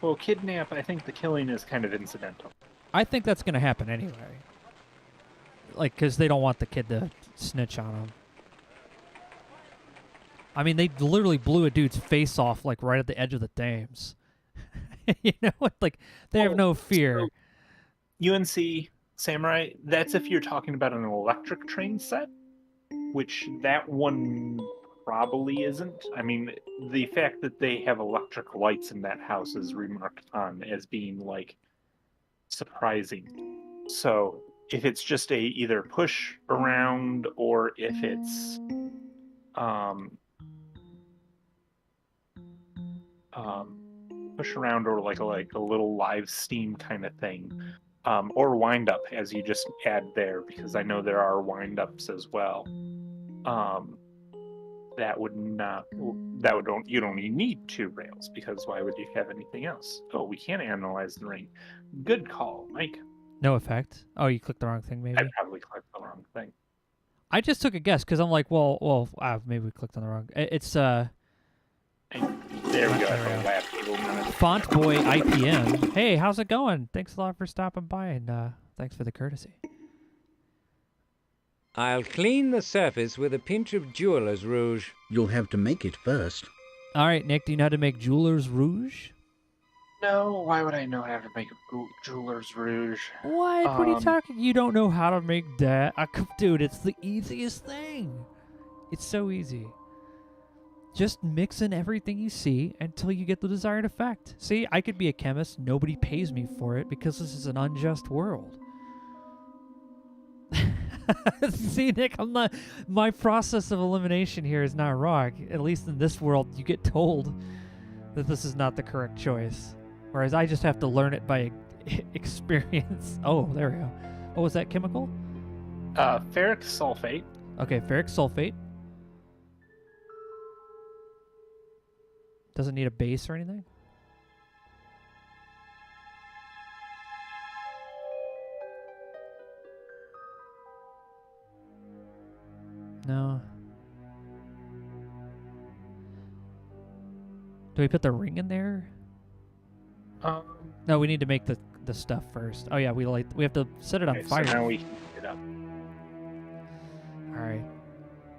Well, kidnap, I think the killing is kind of incidental.
I think that's going to happen anyway. Because they don't want the kid to snitch on him. I mean, they literally blew a dude's face off, right at the edge of the Thames. You know, they have no fear.
So, UNC Samurai, that's if you're talking about an electric train set, which that one probably isn't. I mean, the fact that they have electric lights in that house is remarked on as being, like, surprising. So, if it's just a either push around or if it's push around or like a little live steam kind of thing, or wind up as you just add there, because I know there are wind ups as well. That would don't you don't even need 2 rails, because why would you have anything else? Oh, we can't analyze the ring. Good call, Mike.
No effect. Oh, you clicked the wrong thing, maybe.
I probably clicked the wrong thing.
I just took a guess because I'm like, well, maybe we clicked on the wrong. It's
There we go.
Font Boy IPM. Hey, how's it going? Thanks a lot for stopping by, and thanks for the courtesy.
I'll clean the surface with a pinch of jeweler's rouge.
You'll have to make it first.
All right, Nick, do you know how to make jeweler's rouge?
No, why would I know how to make a jeweler's rouge?
What? What are you talking? You don't know how to make that? Dude, it's the easiest thing. It's so easy. Just mix in everything you see until you get the desired effect. See, I could be a chemist. Nobody pays me for it because this is an unjust world. See, Nick, my process of elimination here is not wrong. At least in this world, you get told that this is not the correct choice. Whereas I just have to learn it by experience. Oh, there we go. What was that chemical?
Ferric sulfate.
Okay, ferric sulfate. Doesn't need a base or anything? No. Do we put the ring in there? No, we need to make the stuff first. Oh yeah, we have to set it on fire.
So now we can heat it up.
All right.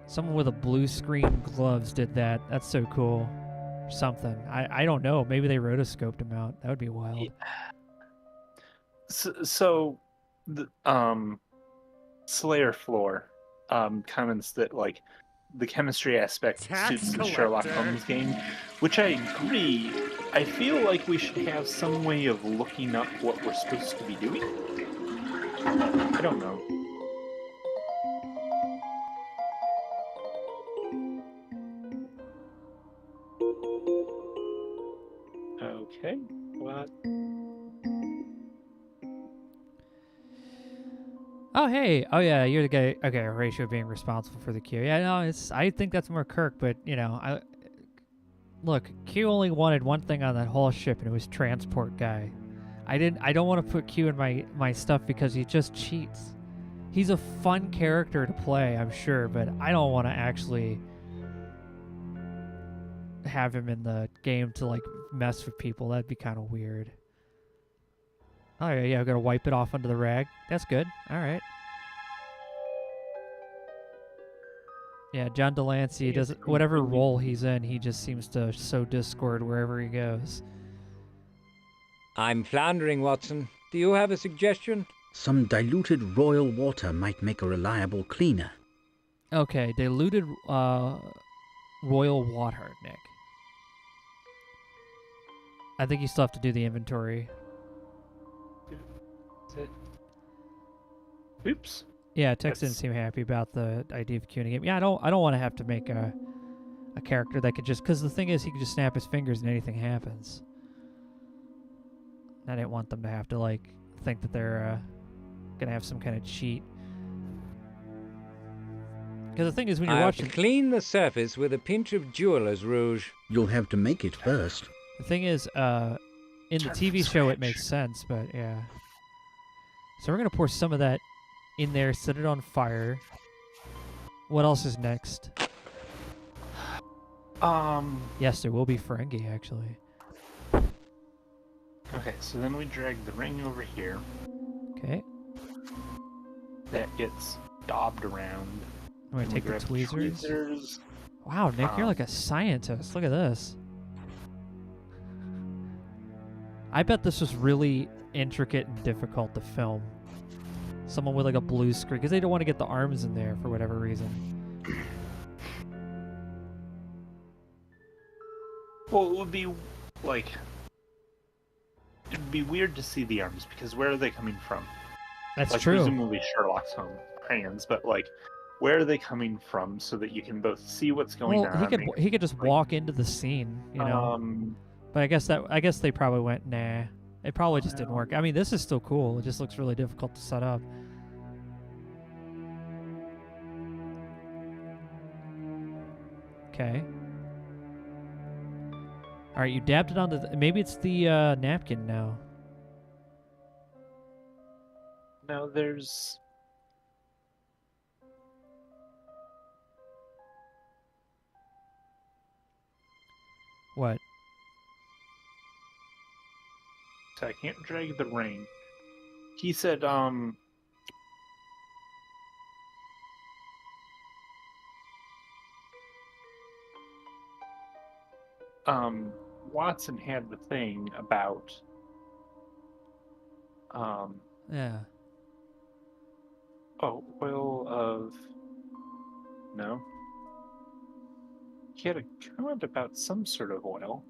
Someone with a blue screen gloves did that. That's so cool. Or something. I don't know. Maybe they rotoscoped him out. That would be wild.
Yeah. So the Slayer Floor comments that, like, the chemistry aspect suits the Sherlock Holmes game, which I agree. I feel like we should have some way of looking up what we're supposed to be doing. I don't know. Okay, what?
Oh, hey. Oh, yeah, you're the guy. Okay, Horatio being responsible for the queue. Yeah, no, I think that's more Kirk, but, you know, look, Q only wanted one thing on that whole ship, and it was transport guy. I don't want to put Q in my stuff because he just cheats. He's a fun character to play, I'm sure, but I don't want to actually have him in the game to, like, mess with people. That'd be kind of weird. Oh, yeah, I'm going to wipe it off onto the rag. That's good. All right. Yeah, John Delancey doesn't. Whatever role he's in, he just seems to sow discord wherever he goes.
I'm floundering, Watson. Do you have a suggestion?
Some diluted royal water might make a reliable cleaner.
Okay, diluted royal water, Nick. I think you still have to do the inventory.
Oops.
Yeah, Tex didn't seem happy about the idea of queuing a game. Yeah, I don't want to have to make a character that could just, because the thing is, he could just snap his fingers and anything happens. I didn't want them to have to, like, think that they're gonna have some kind of cheat. Because the thing is, when you're watching,
clean the surface with a pinch of jeweler's rouge.
You'll have to make it first.
The thing is, in the TV show, it makes sense, but yeah. So we're gonna pour some of that in there, set it on fire. What else is next? Yes, there will be Ferengi, actually.
Okay, so then we drag the ring over here.
Okay.
That gets daubed around.
I'm gonna take the tweezers. Wow, Nick, you're like a scientist. Look at this. I bet this was really intricate and difficult to film. Someone with like a blue screen, because they don't want to get the arms in there for whatever reason.
Well, it would be like it'd be weird to see the arms because where are they coming from?
That's
like,
true.
Presumably Sherlock's home hands, but like, where are they coming from so that you can both see what's going on?
He could just walk into the scene, you know. But I guess they probably went, nah. It probably just didn't work. I mean, this is still cool. It just looks really difficult to set up. Okay. All right, you dabbed it onto. Maybe it's the napkin now.
No, there's.
What?
So I can't drag the ring. He said, Watson had the thing about,
Yeah.
oh, oil of, no. He had a comment about some sort of oil.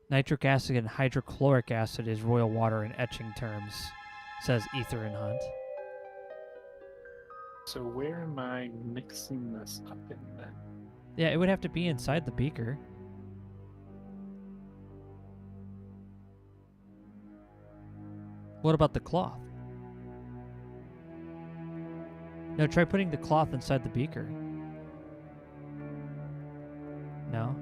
Nitric acid and hydrochloric acid is royal water in etching terms, says Ether and Hunt.
So where am I mixing this up in then?
Yeah, it would have to be inside the beaker. What about the cloth? No, try putting the cloth inside the beaker. No?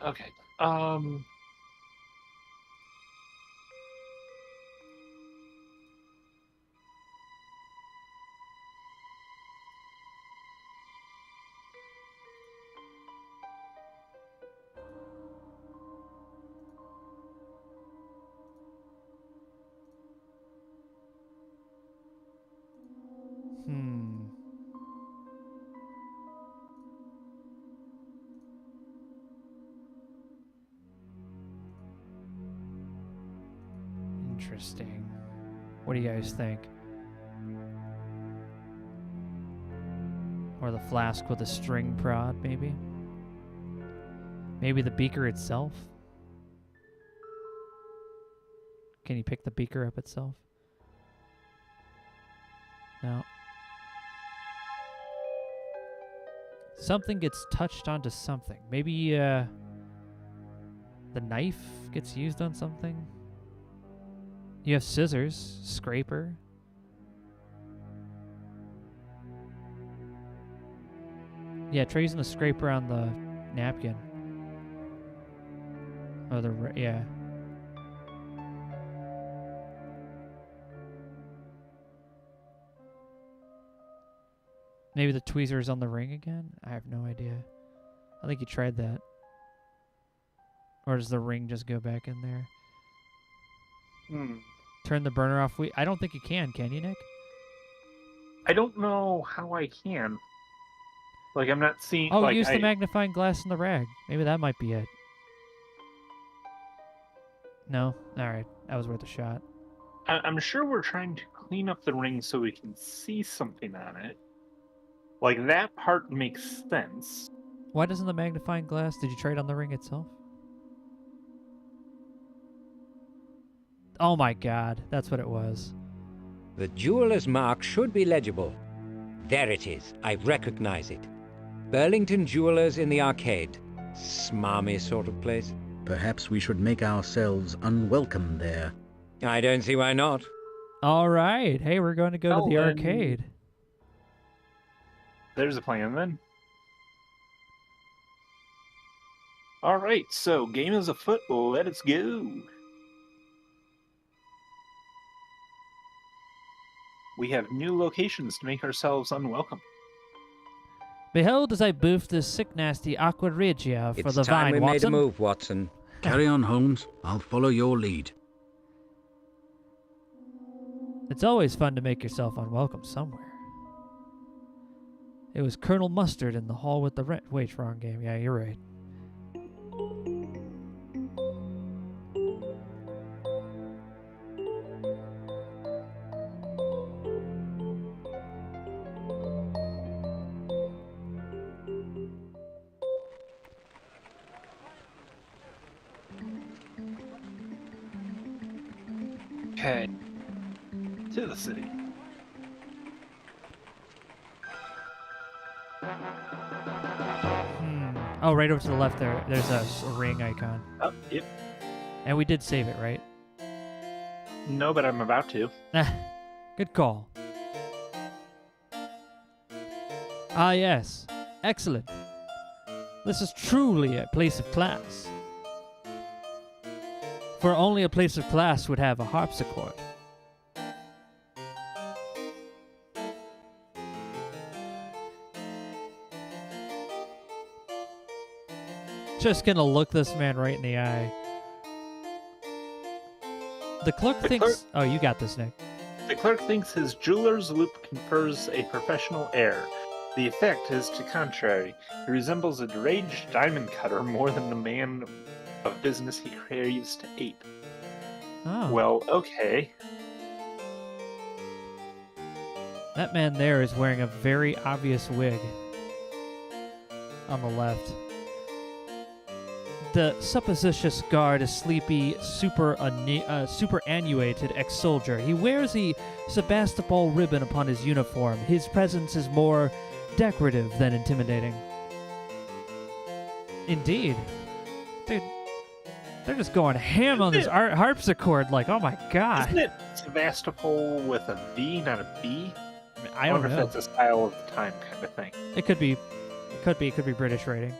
Okay.
Interesting. What do you guys think? Or the flask with a string prod, maybe? Maybe the beaker itself? Can you pick the beaker up itself? No. Something gets touched onto something. Maybe the knife gets used on something? You have scissors, scraper. Yeah, try using the scraper on the napkin. Oh, yeah. Maybe the tweezers on the ring again? I have no idea. I think you tried that. Or does the ring just go back in there? Turn the burner off. I don't think you can you, Nick?
I don't know how I can. Like, I'm not seeing...
Oh,
like,
use the magnifying glass in the rag. Maybe that might be it. No? Alright. That was worth a shot.
I'm sure we're trying to clean up the ring so we can see something on it. Like, that part makes sense.
Why doesn't the magnifying glass... Did you try it on the ring itself? Oh my god. That's what it was.
The jeweler's mark should be legible. There it is. I recognize it. Burlington Jewelers in the Arcade. Smarmy sort of place.
Perhaps we should make ourselves unwelcome there.
I don't see why not.
All right. Hey, we're going to go to the arcade.
There's a plan then. All right, so game is afoot. Let us go. We have new locations to make ourselves unwelcome.
Behold as I boof this sick nasty aqua regia for
It's
the
time
vine,
we
Watson.
made a move, Watson.
Carry on, Holmes. I'll follow your lead.
It's always fun to make yourself unwelcome somewhere. It was Colonel Mustard in the hall with the rent. Wait, wrong game. Yeah, you're right.
Okay. To the city.
Oh, right over to the left there. There's a ring icon.
Oh, yep.
And we did save it, right?
No, but I'm about to.
Good call. Ah, yes. Excellent. This is truly a place of class. For only a place of class would have a harpsichord. Just gonna look this man right in the eye. The clerk thinks... Oh, you got this, Nick.
The clerk thinks his jeweler's loop confers a professional air. The effect is to contrary. He resembles a deranged diamond cutter more than the man of business he craves to ape.
Oh.
Well, okay.
That man there is wearing a very obvious wig. On the left. The supposititious guard, a sleepy, superannuated ex-soldier. He wears a Sebastopol ribbon upon his uniform. His presence is more decorative than intimidating. Indeed. Dude, they're just going ham on this harpsichord, like, oh my god.
Isn't it Sebastopol with a V, not a B?
I don't
wonder
know.
if that's a style of the time kind of thing.
It could be. It could be British writing.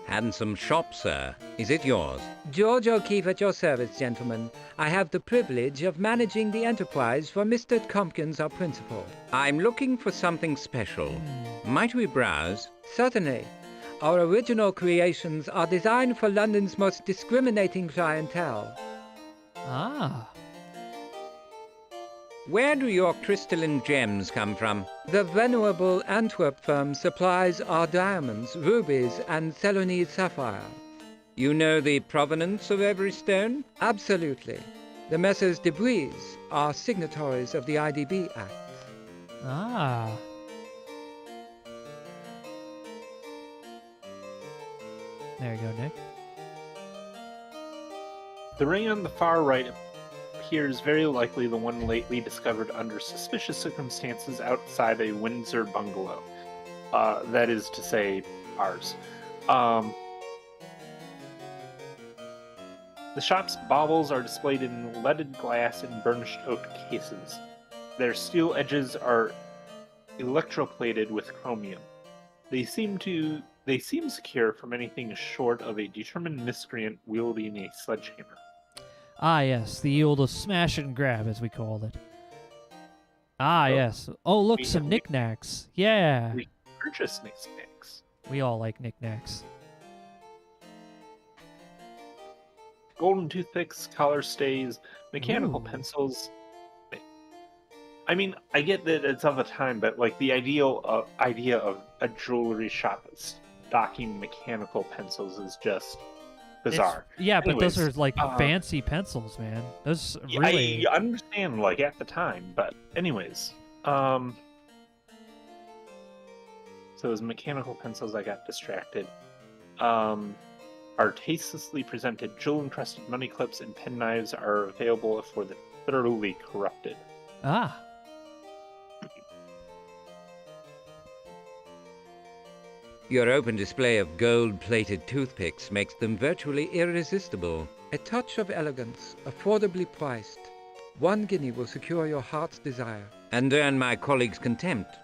Handsome shop, sir. Is it yours?
George O'Keefe at your service, gentlemen. I have the privilege of managing the enterprise for Mr. Tompkins, our principal.
I'm looking for something special. Might we browse?
Certainly. Our original creations are designed for London's most discriminating clientele.
Ah.
Where do your crystalline gems come from?
The venerable Antwerp firm supplies our diamonds, rubies, and Ceylonese sapphire.
You know the provenance of every stone?
Absolutely. The Messrs. Debris are signatories of the IDB Act.
Ah. There you go, Nick.
The ring on the far right appears very likely the one lately discovered under suspicious circumstances outside a Windsor bungalow. That is to say, ours. The shop's baubles are displayed in leaded glass and burnished oak cases. Their steel edges are electroplated with chromium. They seem secure from anything short of a determined miscreant wielding a sledgehammer.
Ah, yes, the old smash and grab, as we called it. Ah, yes. Oh, look, some knickknacks. Yeah.
We purchased knickknacks.
We all like knickknacks.
Golden toothpicks, collar stays, mechanical pencils. I mean, I get that it's of a time, but like the idea of a jewelry shop stocking mechanical pencils is just bizarre.
Yeah,
Anyways,
but those are like fancy pencils, man. Those really.
I understand, like at the time, but anyways, so as mechanical pencils, I got distracted. Our tastelessly presented jewel-encrusted money clips and penknives are available for the thoroughly corrupted.
Ah.
Your open display of gold-plated toothpicks makes them virtually irresistible.
A touch of elegance, affordably priced. 1 guinea will secure your heart's desire.
And earn my colleague's contempt.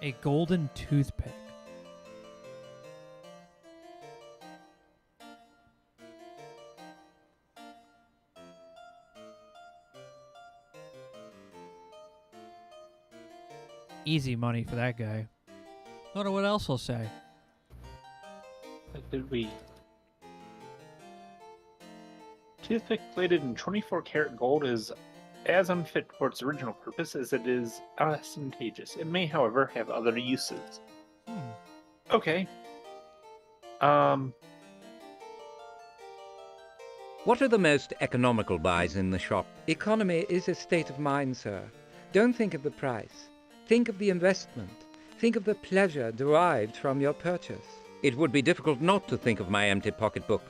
A golden toothpick. Easy money for that guy. I wonder what else he'll say.
Did we? Toothpick plated in 24-karat gold is as unfit for its original purpose as it is ostentatious. It may, however, have other uses. Okay.
What are the most economical buys in the shop?
Economy is a state of mind, sir. Don't think of the price. Think of the investment. Think of the pleasure derived from your purchase.
It would be difficult not to think of my empty pocketbook.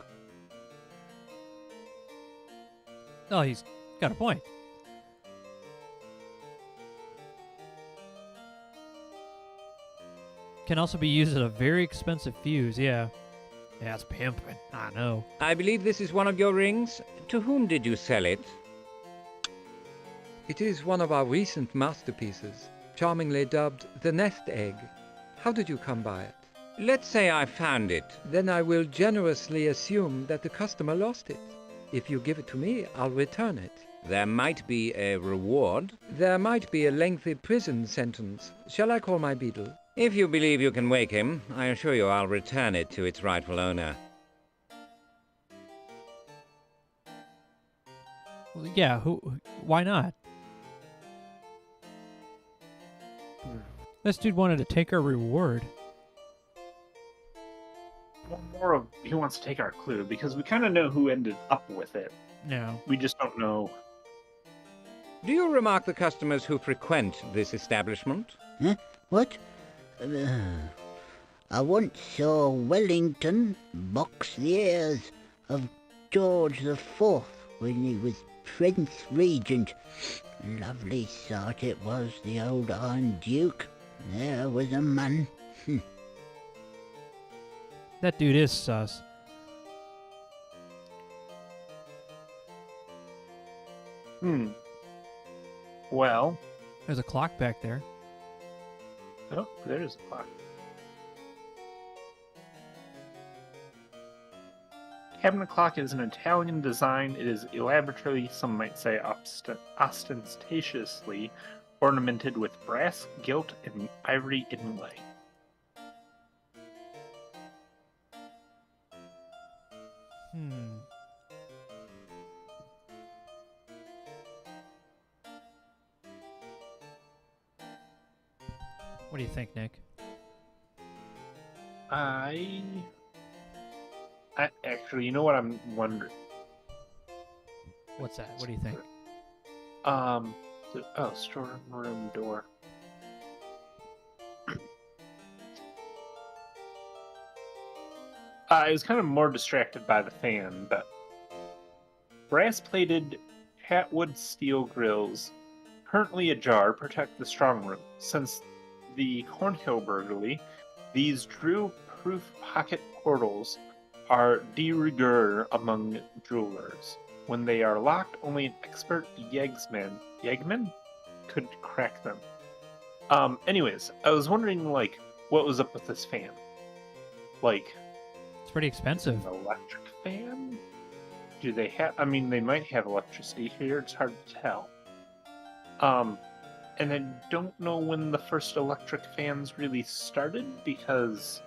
Oh, he's got a point. Can also be used as a very expensive fuse, yeah. Yeah, it's pimping. I know.
I believe this is one of your rings. To whom did you sell it?
It is one of our recent masterpieces, charmingly dubbed the nest egg. How did you come by it?
Let's say I found it.
Then I will generously assume that the customer lost it. If you give it to me, I'll return it.
There might be a reward.
There might be a lengthy prison sentence. Shall I call my beadle?
If you believe you can wake him, I assure you I'll return it to its rightful owner.
Well, yeah, why not? This dude wanted to take our reward.
One more of he wants to take our clue because we kind of know who ended up with it.
No.
We just don't know.
Do you remark the customers who frequent this establishment?
Huh? What? I once saw Wellington box the ears of George IV when he was Prince Regent. Lovely sight it was, the old Iron Duke. There was a man.
That dude is sus.
Well.
There's a clock back there.
Oh, there's a clock. Cabinet clock is an Italian design. It is elaborately, some might say ostentatiously, ornamented with brass, gilt, and ivory inlay.
What do you think, Nick?
I actually, you know what I'm wondering?
What's that? What do you think?
Storeroom door. I was kind of more distracted by the fan, but brass-plated Hatwood steel grills, currently ajar, protect the strong room. Since the Cornhill burglary, these drill-proof pocket portals are de rigueur among jewelers. When they are locked, only an expert yeggman could crack them. Anyways, I was wondering, like, what was up with this fan? Like,
it's pretty expensive.
An electric fan? Do they have? I mean, they might have electricity here. It's hard to tell. And I don't know when the first electric fans really started because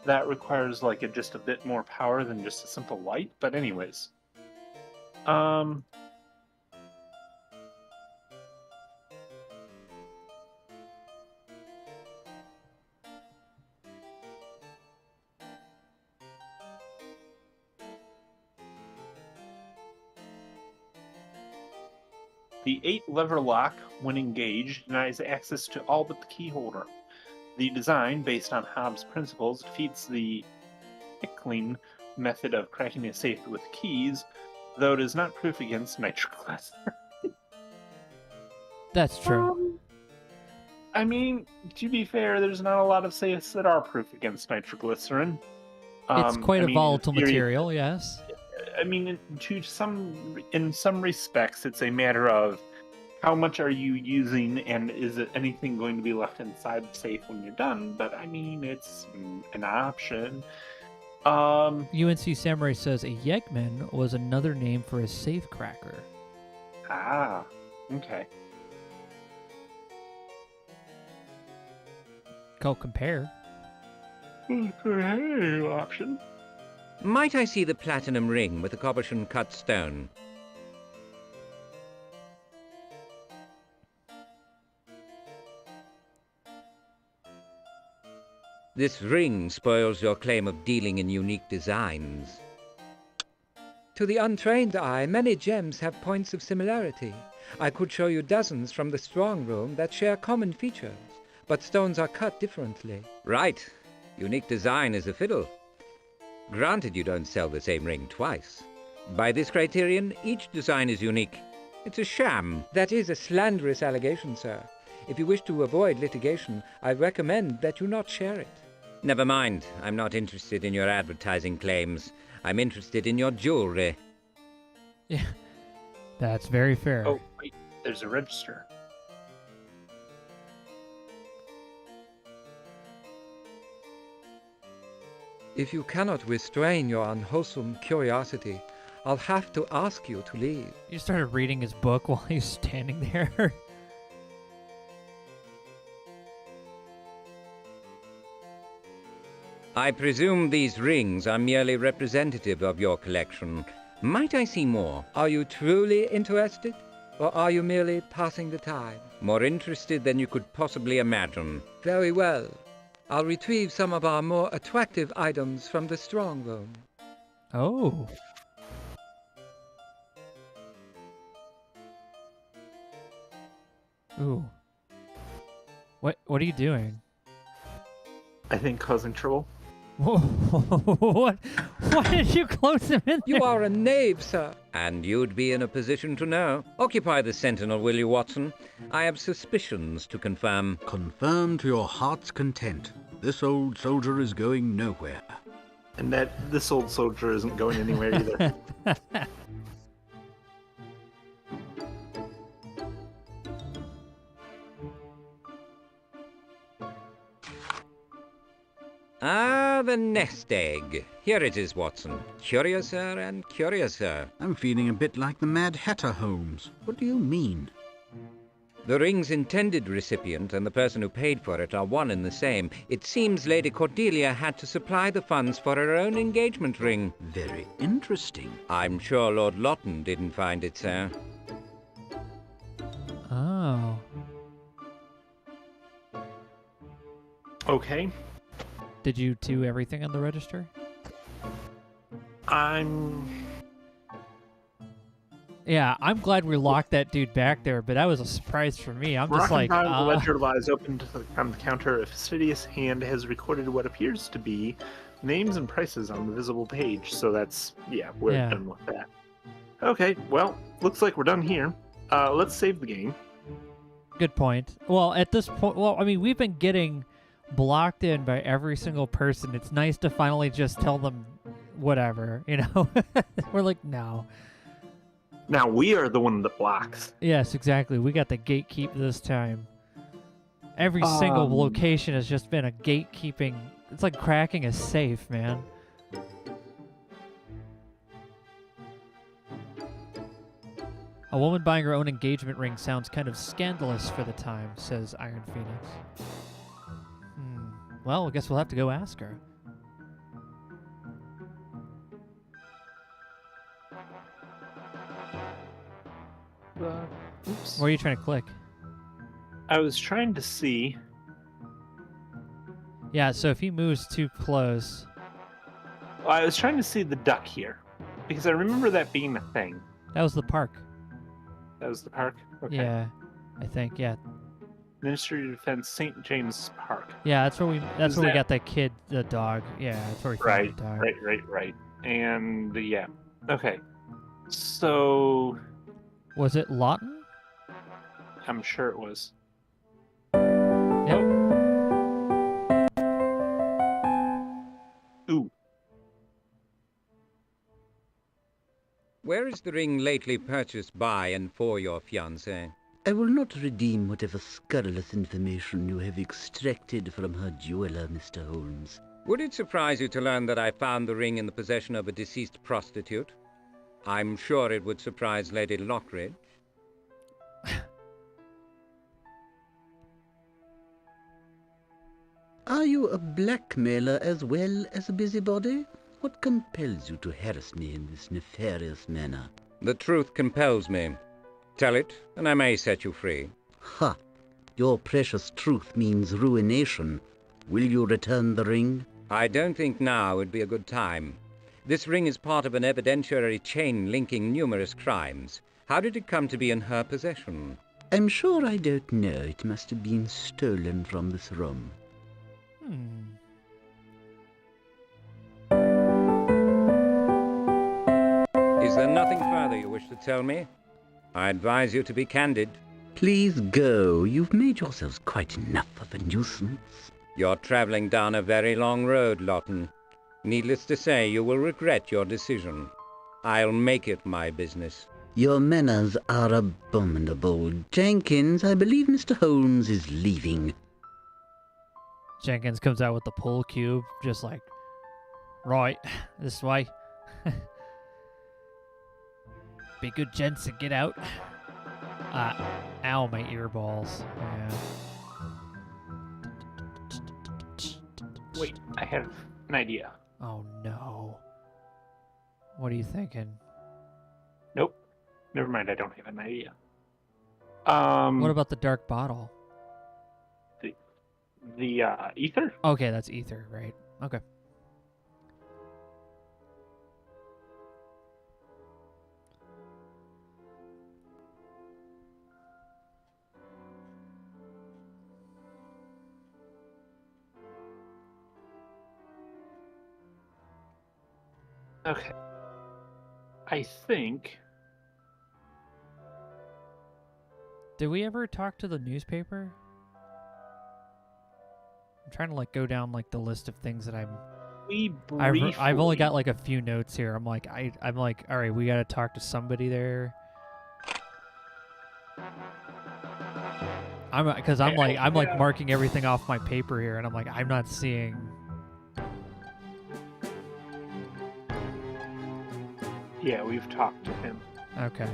that requires like just a bit more power than just a simple light. But anyways, the 8-lever lock, when engaged, denies access to all but the key holder. The design, based on Hobbes' principles, defeats the pickling method of cracking a safe with keys, though it is not proof against nitroglycerin.
That's true.
I mean, to be fair, there's not a lot of safes that are proof against nitroglycerin.
It's quite a volatile material, yes.
I mean, in some respects, it's a matter of how much are you using, and is it anything going to be left inside the safe when you're done? But I mean, it's an option.
UNC Samurai says a yeggman was another name for a safe cracker.
Ah, okay.
go compare.
Option.
Might I see the platinum ring with the cabochon cut stone? This ring spoils your claim of dealing in unique designs. To the untrained eye, many gems have points of similarity. I could show you dozens from the strong room that share common features, but stones are cut differently. Right. Unique design is a fiddle. Granted, you don't sell the same ring twice. By this criterion, each design is unique. It's a sham. That is a slanderous allegation, sir. If you wish to avoid litigation, I recommend that you not share it. Never mind. I'm not interested in your advertising claims. I'm interested in your jewelry.
Yeah, that's very fair.
Oh, wait, there's a register.
If you cannot restrain your unwholesome curiosity, I'll have to ask you to leave.
You started reading his book while he's standing there.
I presume these rings are merely representative of your collection. Might I see more? Are you truly interested? Or are you merely passing the time? More interested than you could possibly imagine. Very well. I'll retrieve some of our more attractive items from the strong room.
Oh. Ooh. What are you doing?
I think causing trouble.
What? Why did you close him in there?
You are a knave, sir. And you'd be in a position to know. Occupy the Sentinel, will you, Watson? I have suspicions to confirm.
Confirm to your heart's content. This old soldier is going nowhere.
And that this old soldier isn't going anywhere either.
Ah, the nest egg. Here it is, Watson. Curiouser and curiouser.
I'm feeling a bit like the Mad Hatter, Holmes. What do you mean?
The ring's intended recipient and the person who paid for it are one and the same. It seems Lady Cordelia had to supply the funds for her own engagement ring.
Very interesting.
I'm sure Lord Lawton didn't find it, sir.
Oh.
Okay.
Did you do everything on the register? Yeah, I'm glad we locked that dude back there, but that was a surprise for me. I'm just like,
the ledger lies open on the counter. A fastidious hand has recorded what appears to be names and prices on the visible page. So that's, we're done with that. Okay, well, looks like we're done here. Let's save the game.
Good point. Well, at this point, I mean, we've been getting blocked in by every single person. It's nice to finally just tell them whatever, you know? We're like, no.
Now we are the one that blocks.
Yes, exactly. We got the gatekeep this time. Every single location has just been a gatekeeping. It's like cracking a safe, man. A woman buying her own engagement ring sounds kind of scandalous for the time, says Iron Phoenix. Well, I guess we'll have to go ask her.
Oops.
What are you trying to click?
I was trying to see.
Yeah, so if he moves too close.
Well, I was trying to see the duck here, because I remember that being a thing.
That was the park.
That was the park? Okay.
Yeah, I think, yeah.
Ministry of Defense, St. James Park.
Yeah, that's where we got the kid, the dog. Yeah, that's where we found the dog.
Right. And yeah. Okay. So
was it Lawton?
I'm sure it was.
Yep.
Ooh.
Where is the ring lately purchased by and for your fiancée?
I will not redeem whatever scurrilous information you have extracted from her jeweler, Mr. Holmes.
Would it surprise you to learn that I found the ring in the possession of a deceased prostitute? I'm sure it would surprise Lady Lockridge.
Are you a blackmailer as well as a busybody? What compels you to harass me in this nefarious manner?
The truth compels me. Tell it, and I may set you free.
Ha! Your precious truth means ruination. Will you return the ring?
I don't think now would be a good time. This ring is part of an evidentiary chain linking numerous crimes. How did it come to be in her possession?
I'm sure I don't know. It must have been stolen from this room.
Is there nothing further you wish to tell me? I advise you to be candid.
Please go. You've made yourselves quite enough of a nuisance.
You're traveling down a very long road, Lawton. Needless to say, you will regret your decision. I'll make it my business.
Your manners are abominable. Jenkins, I believe Mr. Holmes is leaving.
Jenkins comes out with the pull cube, just like, right, this way. Be good, gents, and get out. Ow, my earballs. Yeah.
Wait, I have an idea.
Oh no. What are you thinking?
Nope. Never mind, I don't have an idea.
What about the dark bottle?
The ether?
Okay, that's ether, right? Okay.
Okay. I think...
Did we ever talk to the newspaper? I'm trying to like go down like the list of things that I've only got like a few notes here. I'm like, all right, we got to talk to somebody there. I'm like marking everything off my paper here, and I'm like, I'm not seeing.
Yeah, we've talked to him.
Okay.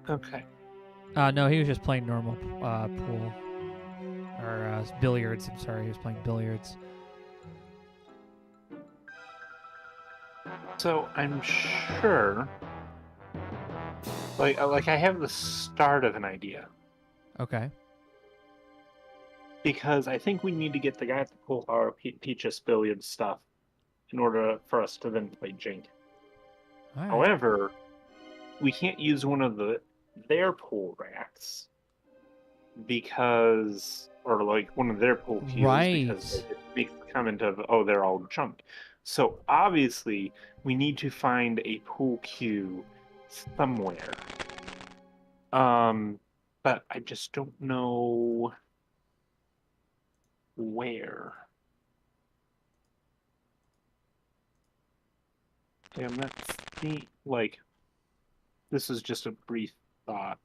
Okay.
No, he was just playing normal pool. Or billiards, I'm sorry, he was playing billiards.
So, I'm sure... Like I have the start of an idea.
Okay.
Because I think we need to get the guy at the pool bar teach us billiard stuff in order for us to then play Jink.
All right.
However, we can't use one of their pool racks because, or like one of their pool cues,
Right.
because it makes the comment of, oh, they're all junk. So obviously, we need to find a pool cue somewhere. But I just don't know where. Damn, that's neat. Like, this is just a brief thought.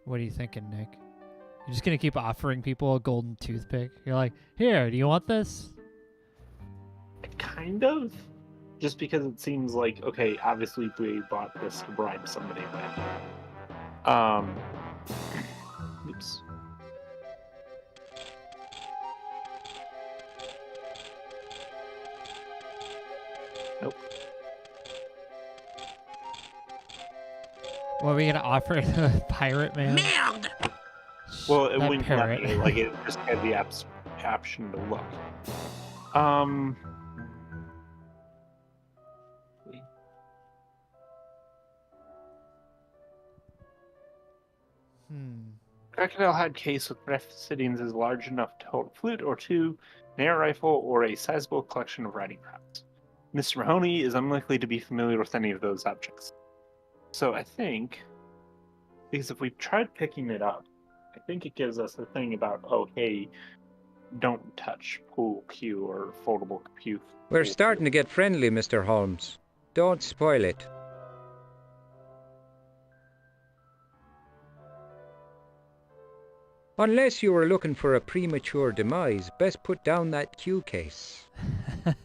What are you thinking, Nick? You're just gonna keep offering people a golden toothpick? You're like, here, do you want this?
Kind of. Just because it seems like, okay, obviously we bought this to bribe somebody with. Oops. Nope.
What are we gonna offer the pirate man?
Merde!
Well, it
That
wouldn't let
parrot.
me. Like, it just had the option to look. Crocodile hide case with breath sittings is large enough to hold a flute or two, an air rifle, or a sizable collection of riding crafts. Mr. Mahoney is unlikely to be familiar with any of those objects. So I think, because if we tried picking it up, I think it gives us a thing about, oh, hey, don't touch pool cue or foldable cue.
We're starting to get friendly, Mr. Holmes. Don't spoil it. Unless you were looking for a premature demise, best put down that cue case.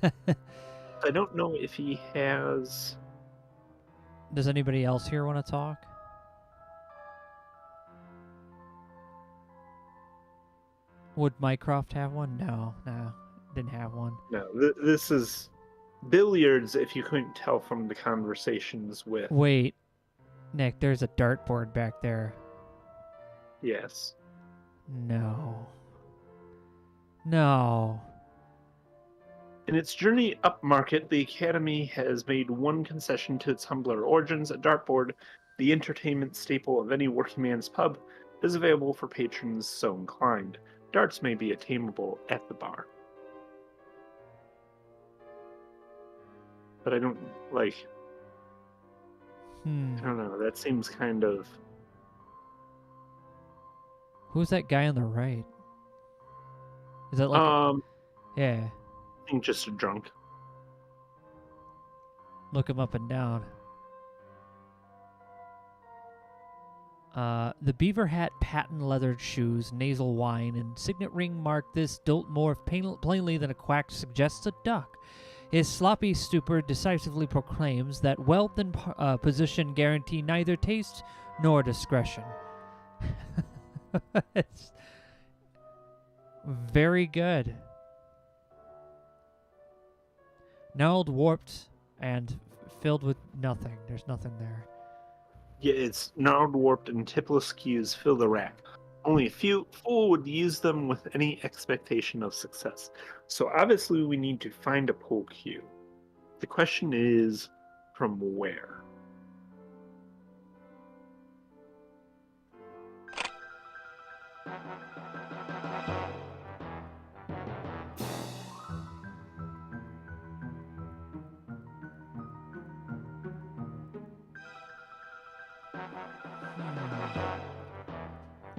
I don't know if he has...
Does anybody else here want to talk? Would Mycroft have one? No, didn't have one.
No, this is billiards, if you couldn't tell from the conversations with...
Wait, Nick, there's a dartboard back there.
Yes.
No.
In its journey upmarket, the Academy has made one concession to its humbler origins. A dartboard, the entertainment staple of any working man's pub, is available for patrons so inclined. Darts may be attainable at the bar. But I don't, I don't know, that seems kind of...
Who's that guy on the right? Is that like... Yeah.
I think just a drunk.
Look him up and down. The beaver hat, patent leathered shoes, nasal whine, and signet ring mark this dolt more plainly than a quack suggests a duck. His sloppy stupor decisively proclaims that wealth and position guarantee neither taste nor discretion. It's very good. Gnarled, warped, and filled with nothing. There's nothing there.
Yeah, it's gnarled, warped, and tipless cues fill the rack. Only a few fool would use them with any expectation of success. So obviously we need to find a pool cue. The question is, from where?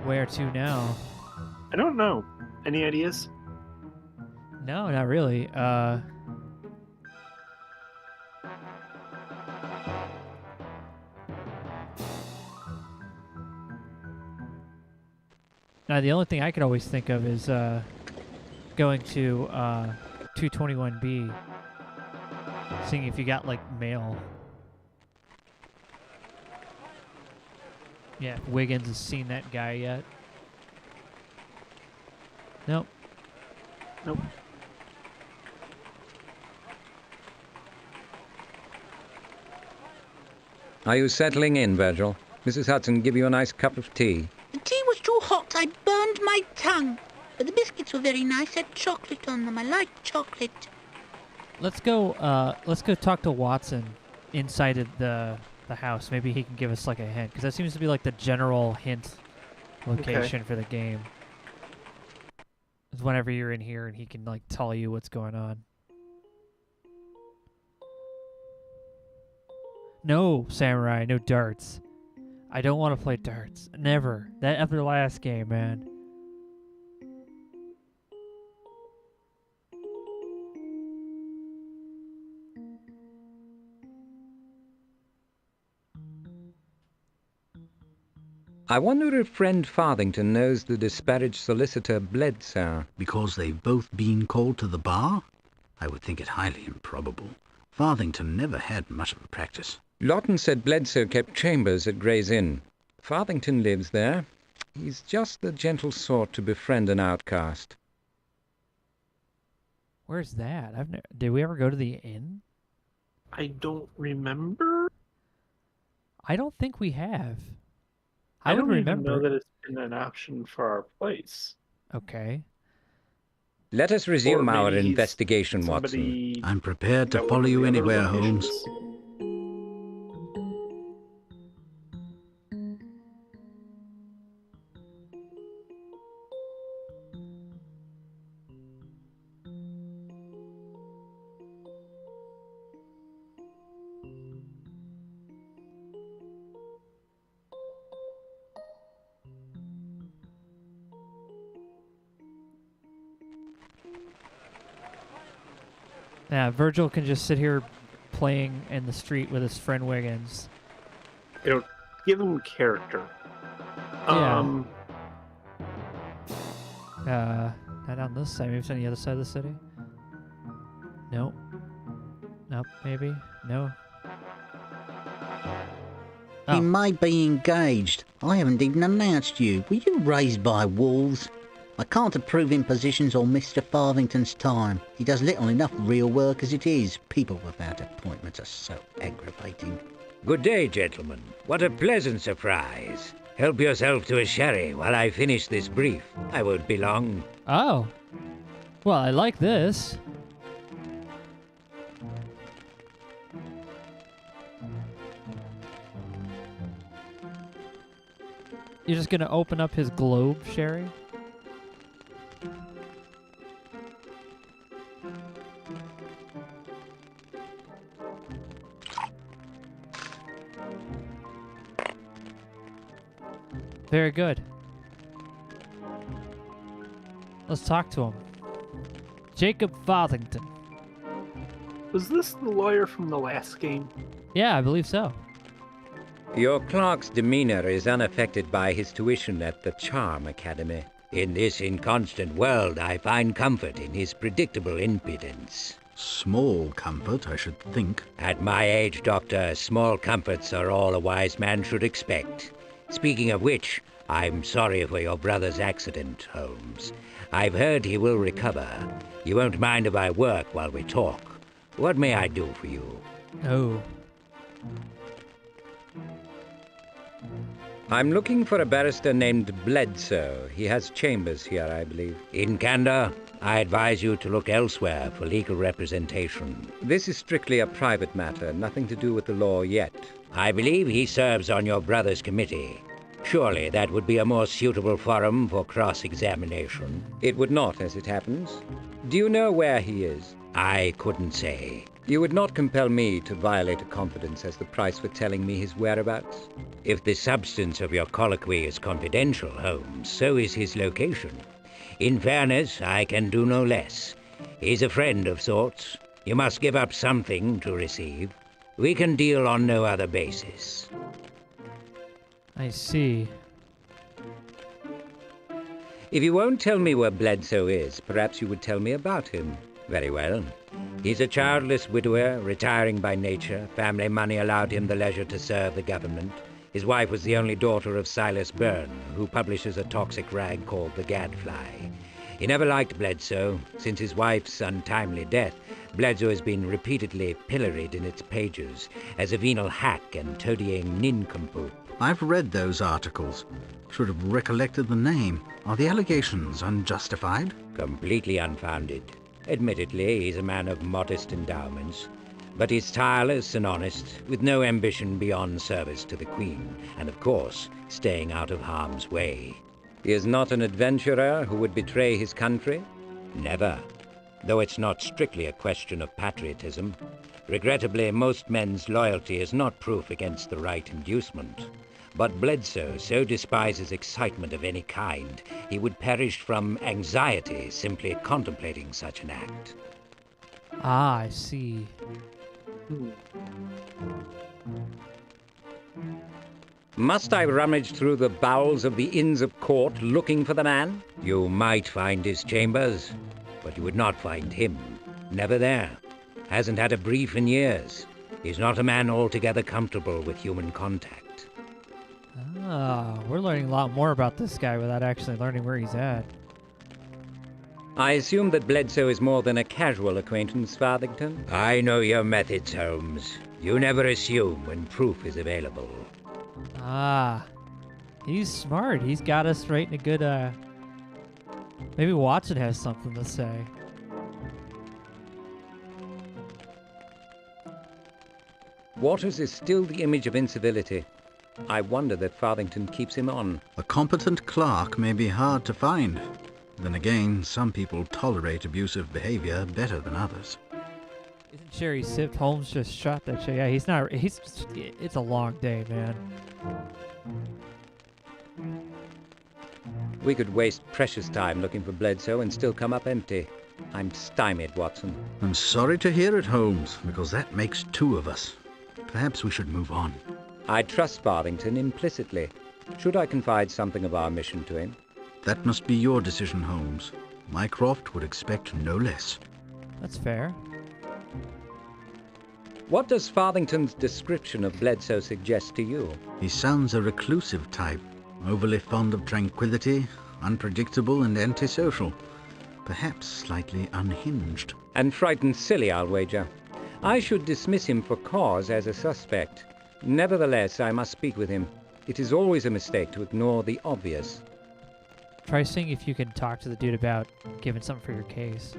Where to now?
I don't know. Any ideas?
No, not really. Now, the only thing I could always think of is going to 221B, seeing if you got, like, mail. Yeah, if Wiggins has seen that guy yet. Nope.
Nope.
Are you settling in, Virgil? Mrs. Hudson give you a nice cup of tea.
The tea was too hot. I burned my tongue. But the biscuits were very nice. Had chocolate on them. I like chocolate.
Let's go talk to Watson inside of the house. Maybe he can give us like a hint, because that seems to be like the general hint location for the game. Is whenever you're in here and he can like tell you what's going on. No, Samurai, no darts. I don't want to play darts. Never. That after the last game, man.
I wonder if friend Farthington knows the disparaged solicitor Bledsoe.
Because they've both been called to the bar? I would think it highly improbable. Farthington never had much of a practice.
Lawton said Bledsoe kept chambers at Gray's Inn. Farthington lives there. He's just the gentle sort to befriend an outcast.
Where's that? Did we ever go to the inn?
I don't remember.
I don't think we have.
I
would
don't
remember.
even know that it's been an option for our place.
Okay.
Let us resume our investigation, Watson.
I'm prepared to follow you anywhere, Holmes.
Yeah, Virgil can just sit here playing in the street with his friend Wiggins.
It'll give him character.
Yeah. Not on this side. Maybe it's on the other side of the city. Nope. Nope. Maybe. No.
He may be engaged. I haven't even announced you. Were you raised by wolves? I can't approve impositions on Mr. Farthington's time. He does little enough real work as it is. People without appointments are so aggravating.
Good day, gentlemen. What a pleasant surprise. Help yourself to a sherry while I finish this brief. I won't be long.
Oh. Well, I like this. You're just gonna open up his globe, Sherry? Very good. Let's talk to him. Jacob Farthington.
Was this the lawyer from the last game?
Yeah, I believe so.
Your clerk's demeanor is unaffected by his tuition at the Charm Academy. In this inconstant world, I find comfort in his predictable impudence.
Small comfort, I should think.
At my age, Doctor, small comforts are all a wise man should expect. Speaking of which, I'm sorry for your brother's accident, Holmes. I've heard he will recover. You won't mind if I work while we talk. What may I do for you?
Oh.
I'm looking for a barrister named Bledsoe. He has chambers here, I believe. In candor, I advise you to look elsewhere for legal representation. This is strictly a private matter, nothing to do with the law yet. I believe he serves on your brother's committee. Surely that would be a more suitable forum for cross-examination. It would not, as it happens. Do you know where he is? I couldn't say. You would not compel me to violate a confidence as the price for telling me his whereabouts. If the substance of your colloquy is confidential, Holmes, so is his location. In fairness, I can do no less. He's a friend of sorts. You must give up something to receive. We can deal on no other basis.
I see.
If you won't tell me where Bledsoe is, perhaps you would tell me about him. Very well. He's a childless widower, retiring by nature. Family money allowed him the leisure to serve the government. His wife was the only daughter of Silas Byrne, who publishes a toxic rag called The Gadfly. He never liked Bledsoe. Since his wife's untimely death, Bledsoe has been repeatedly pilloried in its pages as a venal hack and toadying nincompoop.
I've read those articles. Should have recollected the name. Are the allegations unjustified?
Completely unfounded. Admittedly, he's a man of modest endowments, but he's tireless and honest, with no ambition beyond service to the Queen, and of course, staying out of harm's way. He is not an adventurer who would betray his country? Never. Though it's not strictly a question of patriotism. Regrettably, most men's loyalty is not proof against the right inducement. But Bledsoe so despises excitement of any kind, he would perish from anxiety simply contemplating such an act.
Ah, I see.
Must I rummage through the bowels of the Inns of Court looking for the man? You might find his chambers, but you would not find him. Never there. Hasn't had a brief in years. He's not a man altogether comfortable with human contact.
Ah, we're learning a lot more about this guy without actually learning where he's at.
I assume that Bledsoe is more than a casual acquaintance, Farthington. I know your methods, Holmes. You never assume when proof is available.
Ah, he's smart. He's got us right in a good, maybe Watson has something to say.
Waters is still the image of incivility. I wonder that Farthington keeps him on.
A competent clerk may be hard to find. Then again, some people tolerate abusive behavior better than others.
Isn't Sherry sipped? Holmes just shot that shit. Yeah, he's not. It's a long day, man.
We could waste precious time looking for Bledsoe and still come up empty. I'm stymied, Watson.
I'm sorry to hear it, Holmes, because that makes two of us. Perhaps we should move on.
I trust Farthington implicitly. Should I confide something of our mission to him?
That must be your decision, Holmes. Mycroft would expect no less.
That's fair.
What does Farthington's description of Bledsoe suggest to you?
He sounds a reclusive type, overly fond of tranquility, unpredictable and antisocial. Perhaps slightly unhinged.
And frightened silly, I'll wager. I should dismiss him for cause as a suspect. Nevertheless, I must speak with him. It is always a mistake to ignore the obvious.
Try seeing if you can talk to the dude about giving something for your case.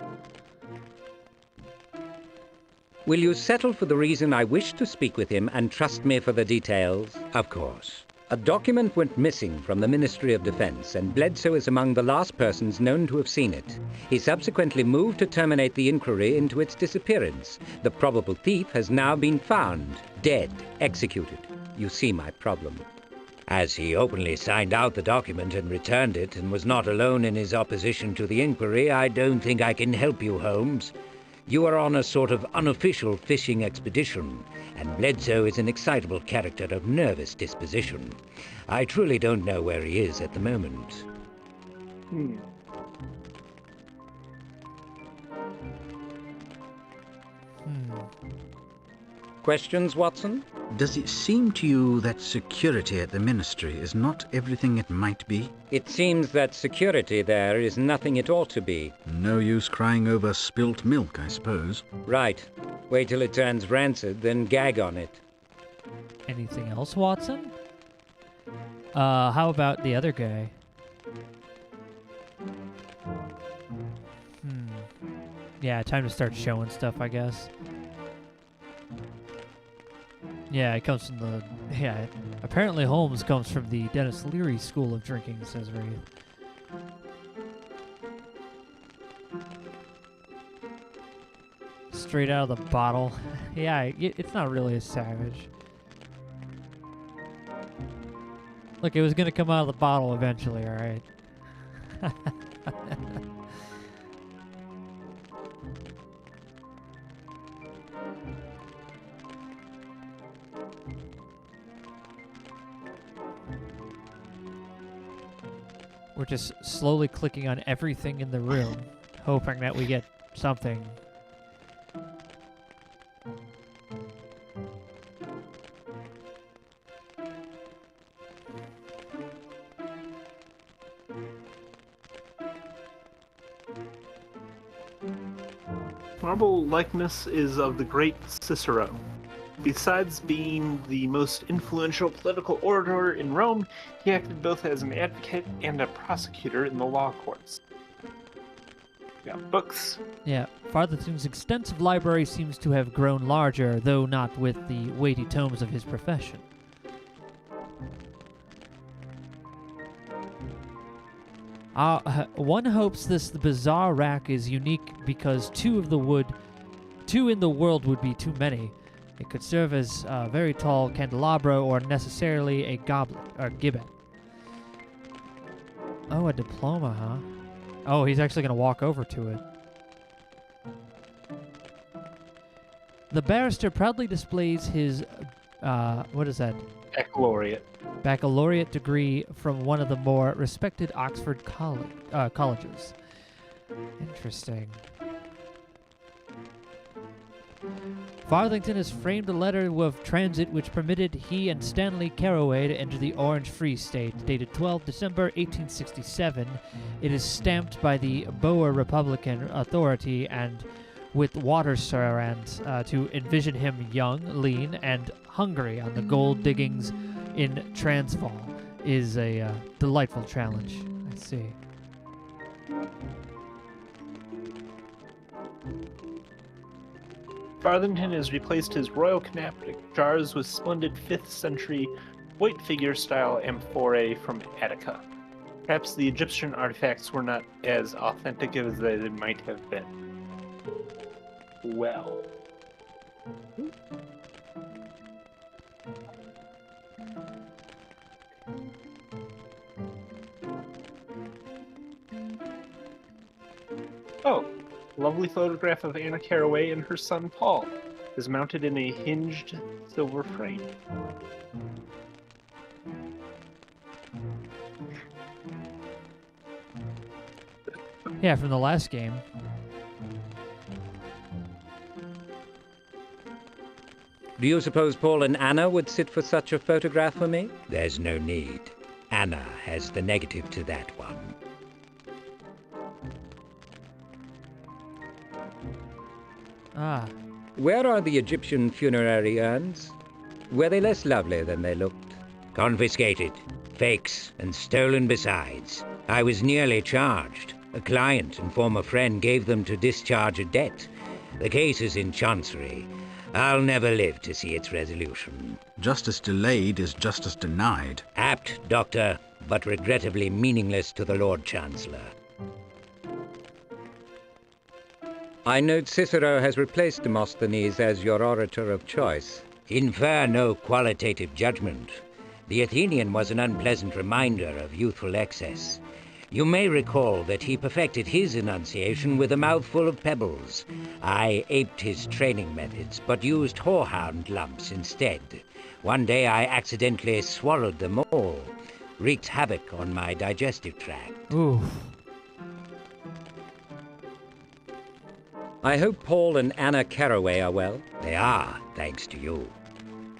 Will you settle for the reason I wish to speak with him and trust me for the details?
Of course.
A document went missing from the Ministry of Defense, and Bledsoe is among the last persons known to have seen it. He subsequently moved to terminate the inquiry into its disappearance. The probable thief has now been found, dead, executed. You see my problem.
As he openly signed out the document and returned it, and was not alone in his opposition to the inquiry, I don't think I can help you, Holmes. You are on a sort of unofficial fishing expedition, and Bledsoe is an excitable character of nervous disposition. I truly don't know where he is at the moment.
Questions, Watson?
Does it seem to you that security at the Ministry is not everything it might be?
It seems that security there is nothing it ought to be.
No use crying over spilt milk, I suppose.
Right. Wait till it turns rancid, then gag on it.
Anything else, Watson? How about the other guy? Yeah, time to start showing stuff, I guess. Yeah, it comes from the... Yeah, apparently Holmes comes from the Dennis Leary School of Drinking, says Wraith. Straight out of the bottle. Yeah, it's not really a savage. Look, it was going to come out of the bottle eventually, alright? We're just slowly clicking on everything in the room, hoping that we get something.
Marble likeness is of the great Cicero. Besides being the most influential political orator in Rome, he acted both as an advocate and a prosecutor in the law courts. We got books.
Yeah, Farthington's extensive library seems to have grown larger, though not with the weighty tomes of his profession. One hopes this bizarre rack is unique because two in the world would be too many. It could serve as a very tall candelabra or necessarily a goblet or gibbet. Oh, a diploma, huh? Oh, he's actually going to walk over to it. The barrister proudly displays his, what is that? Baccalaureate degree from one of the more respected Oxford colleges. Interesting. Farthington has framed a letter of transit which permitted he and Stanley Carroway to enter the Orange Free State, dated 12 December 1867. It is stamped by the Boer Republican Authority and with water strands to envision him young, lean, and hungry on the gold diggings in Transvaal is a delightful challenge. I see.
Farthington has replaced his royal canopic jars with splendid 5th century white figure-style amphorae from Attica. Perhaps the Egyptian artifacts were not as authentic as they might have been. Well. Oh, A lovely photograph of Anna Caraway and her son Paul is mounted in a hinged silver frame.
Yeah, from the last game.
Do you suppose Paul and Anna would sit for such a photograph for me? There's no need. Anna has the negative to that one.
Ah.
Where are the Egyptian funerary urns? Were they less lovely than they looked? Confiscated. Fakes, and stolen besides. I was nearly charged. A client and former friend gave them to discharge a debt. The case is in Chancery. I'll never live to see its resolution.
Justice delayed is justice denied.
Apt, Doctor, but regrettably meaningless to the Lord Chancellor. I note Cicero has replaced Demosthenes as your orator of choice. Infer no qualitative judgment. The Athenian was an unpleasant reminder of youthful excess. You may recall that he perfected his enunciation with a mouthful of pebbles. I aped his training methods, but used horehound lumps instead. One day I accidentally swallowed them all. Wreaked havoc on my digestive tract.
Ooh.
I hope Paul and Anna Caraway are well. They are, thanks to you.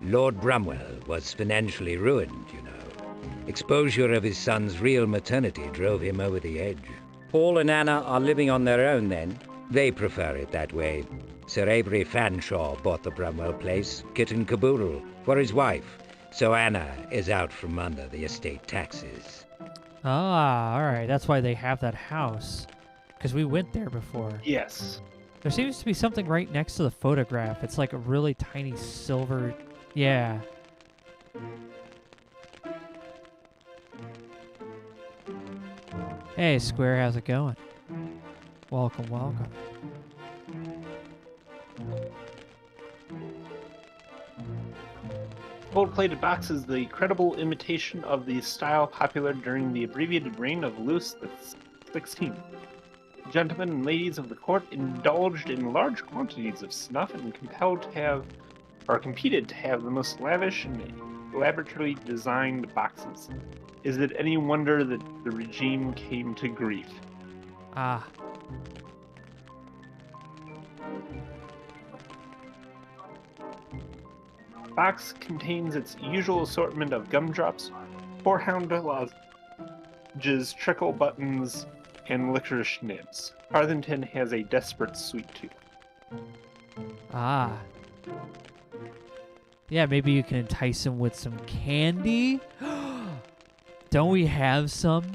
Lord Brumwell was financially ruined, you know. Exposure of his son's real maternity drove him over the edge. Paul and Anna are living on their own, then? They prefer it that way. Sir Avery Fanshawe bought the Brumwell place, kit and caboodle, for his wife. So Anna is out from under the estate taxes.
Ah, alright. That's why they have that house. Because we went there before.
Yes.
There seems to be something right next to the photograph. It's like a really tiny silver... Yeah. Hey, Square, how's it going? Welcome, welcome.
Gold-plated box is the credible imitation of the style popular during the abbreviated reign of Louis XVI. Gentlemen and ladies of the court indulged in large quantities of snuff and competed to have the most lavish and elaborately designed boxes. Is it any wonder that the regime came to grief?
Ah.
Box contains its usual assortment of gumdrops, horehound lozenges, trickle buttons, and licorice nibs. Farthington has a desperate sweet tooth.
Ah. Yeah, maybe you can entice him with some candy? Don't we have some?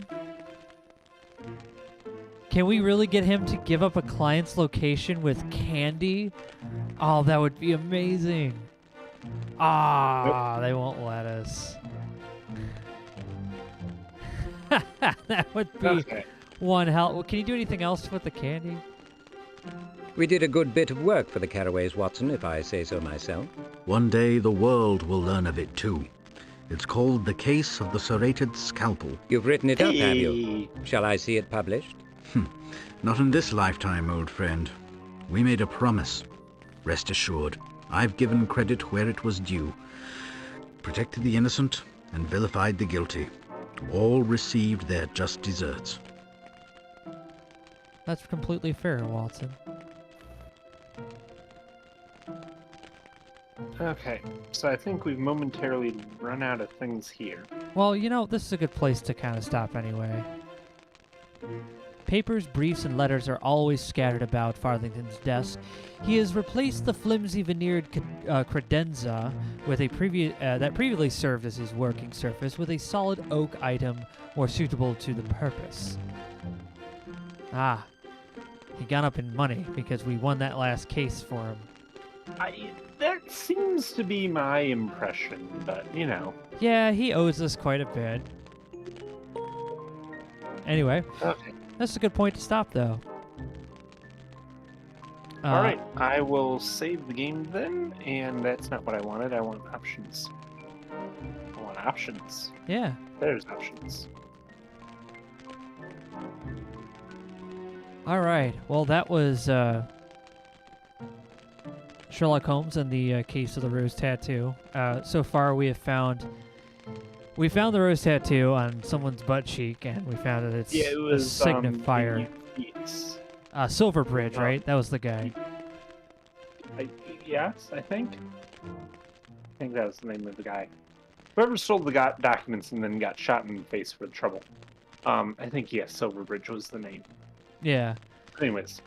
Can we really get him to give up a client's location with candy? Oh, that would be amazing. Ah, They won't let us. That would be one hell. Can you do anything else with the candy?
We did a good bit of work for the Caraways, Watson, if I say so myself.
One day the world will learn of it too. It's called The Case of the Serrated Scalpel.
You've written it up, have you? Shall I see it published?
Not in this lifetime, old friend. We made a promise. Rest assured, I've given credit where it was due. Protected the innocent and vilified the guilty. All received their just deserts.
That's completely fair, Watson.
Okay, so I think we've momentarily run out of things here.
Well, you know, this is a good place to kind of stop anyway. Papers, briefs, and letters are always scattered about Farthington's desk. He has replaced the flimsy veneered credenza with a that previously served as his working surface with a solid oak item more suitable to the purpose. Ah, he got up in money because we won that last case for him.
That seems to be my impression, but, you know.
Yeah, he owes us quite a bit. Anyway,
okay.
That's a good point to stop, though.
Alright, I will save the game then, and that's not what I wanted. I want options. I want options.
Yeah.
There's options.
All right. Well, that was Sherlock Holmes and the case of the rose tattoo. So far, we found the rose tattoo on someone's butt cheek, and we found that it's
Yeah, it was
a signifier. Silverbridge, right? That was the guy.
Yes, I think. I think that was the name of the guy. Whoever stole the documents and then got shot in the face for the trouble. I think, yes, Silverbridge was the name.
Yeah.
Anyways.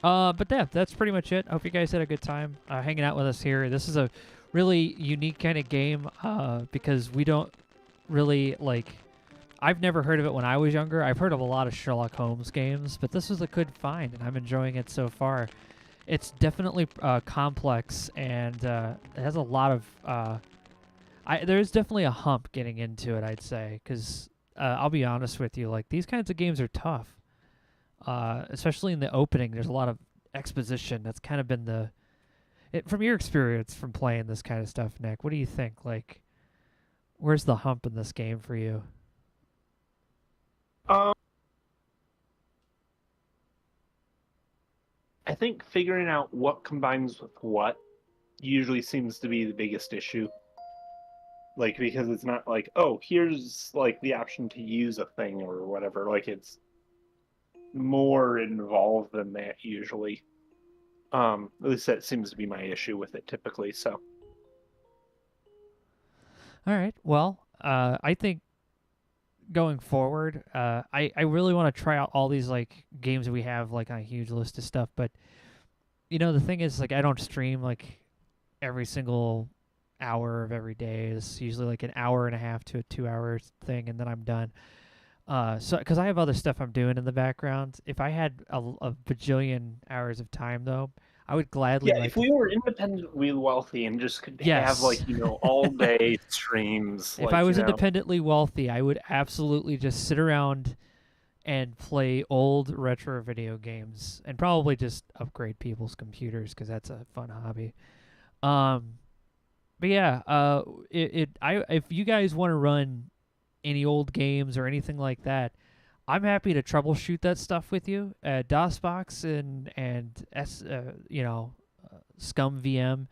But yeah, that's pretty much it. I hope you guys had a good time hanging out with us here. This is a really unique kind of game because we don't really, like... I've never heard of it when I was younger. I've heard of a lot of Sherlock Holmes games, but this was a good find, and I'm enjoying it so far. It's definitely complex, and it has a lot of... there's definitely a hump getting into it, I'd say, because I'll be honest with you, like, these kinds of games are tough. Especially in the opening, there's a lot of exposition. That's kind of been from your experience from playing this kind of stuff, Nick, what do you think? Like, where's the hump in this game for you?
I think figuring out what combines with what usually seems to be the biggest issue. Like, because it's not like, oh, here's, like, the option to use a thing or whatever. Like, it's more involved than that usually. At least that seems to be my issue with it typically, so.
All right. Well, I think going forward, I really want to try out all these, like, games that we have, like, on a huge list of stuff, but, you know, the thing is, like, I don't stream, like, every single hour of every day. It's usually, like, an hour and a half to a 2 hour thing, and then I'm done. So, because I have other stuff I'm doing in the background. If I had a bajillion hours of time, though, I would gladly.
Yeah, if we were independently wealthy and just could have, like, you know, all day streams.
If I was independently wealthy, I would absolutely just sit around and play old retro video games and probably just upgrade people's computers because that's a fun hobby. But yeah, if you guys want to run any old games or anything like that, I'm happy to troubleshoot that stuff with you. DOSBox and Scum VM,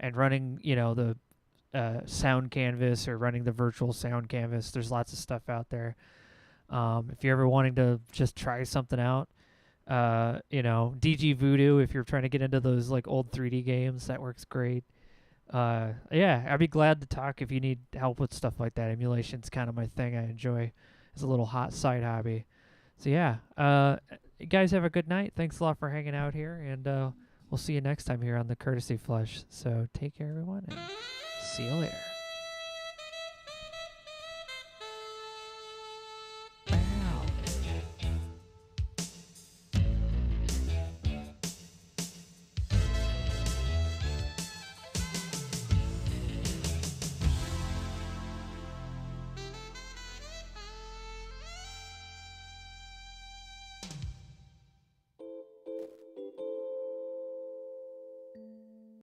and running, you know, the sound canvas or running the virtual sound canvas. There's lots of stuff out there. If you're ever wanting to just try something out, DG Voodoo, if you're trying to get into those, like, old 3D games, that works great. Yeah, I'd be glad to talk if you need help with stuff like that. Emulation's kind of my thing. I enjoy. It's a little hot side hobby. So yeah, you guys have a good night. Thanks a lot for hanging out here, and we'll see you next time here on the Courtesy Flush. So take care, everyone, and see you later.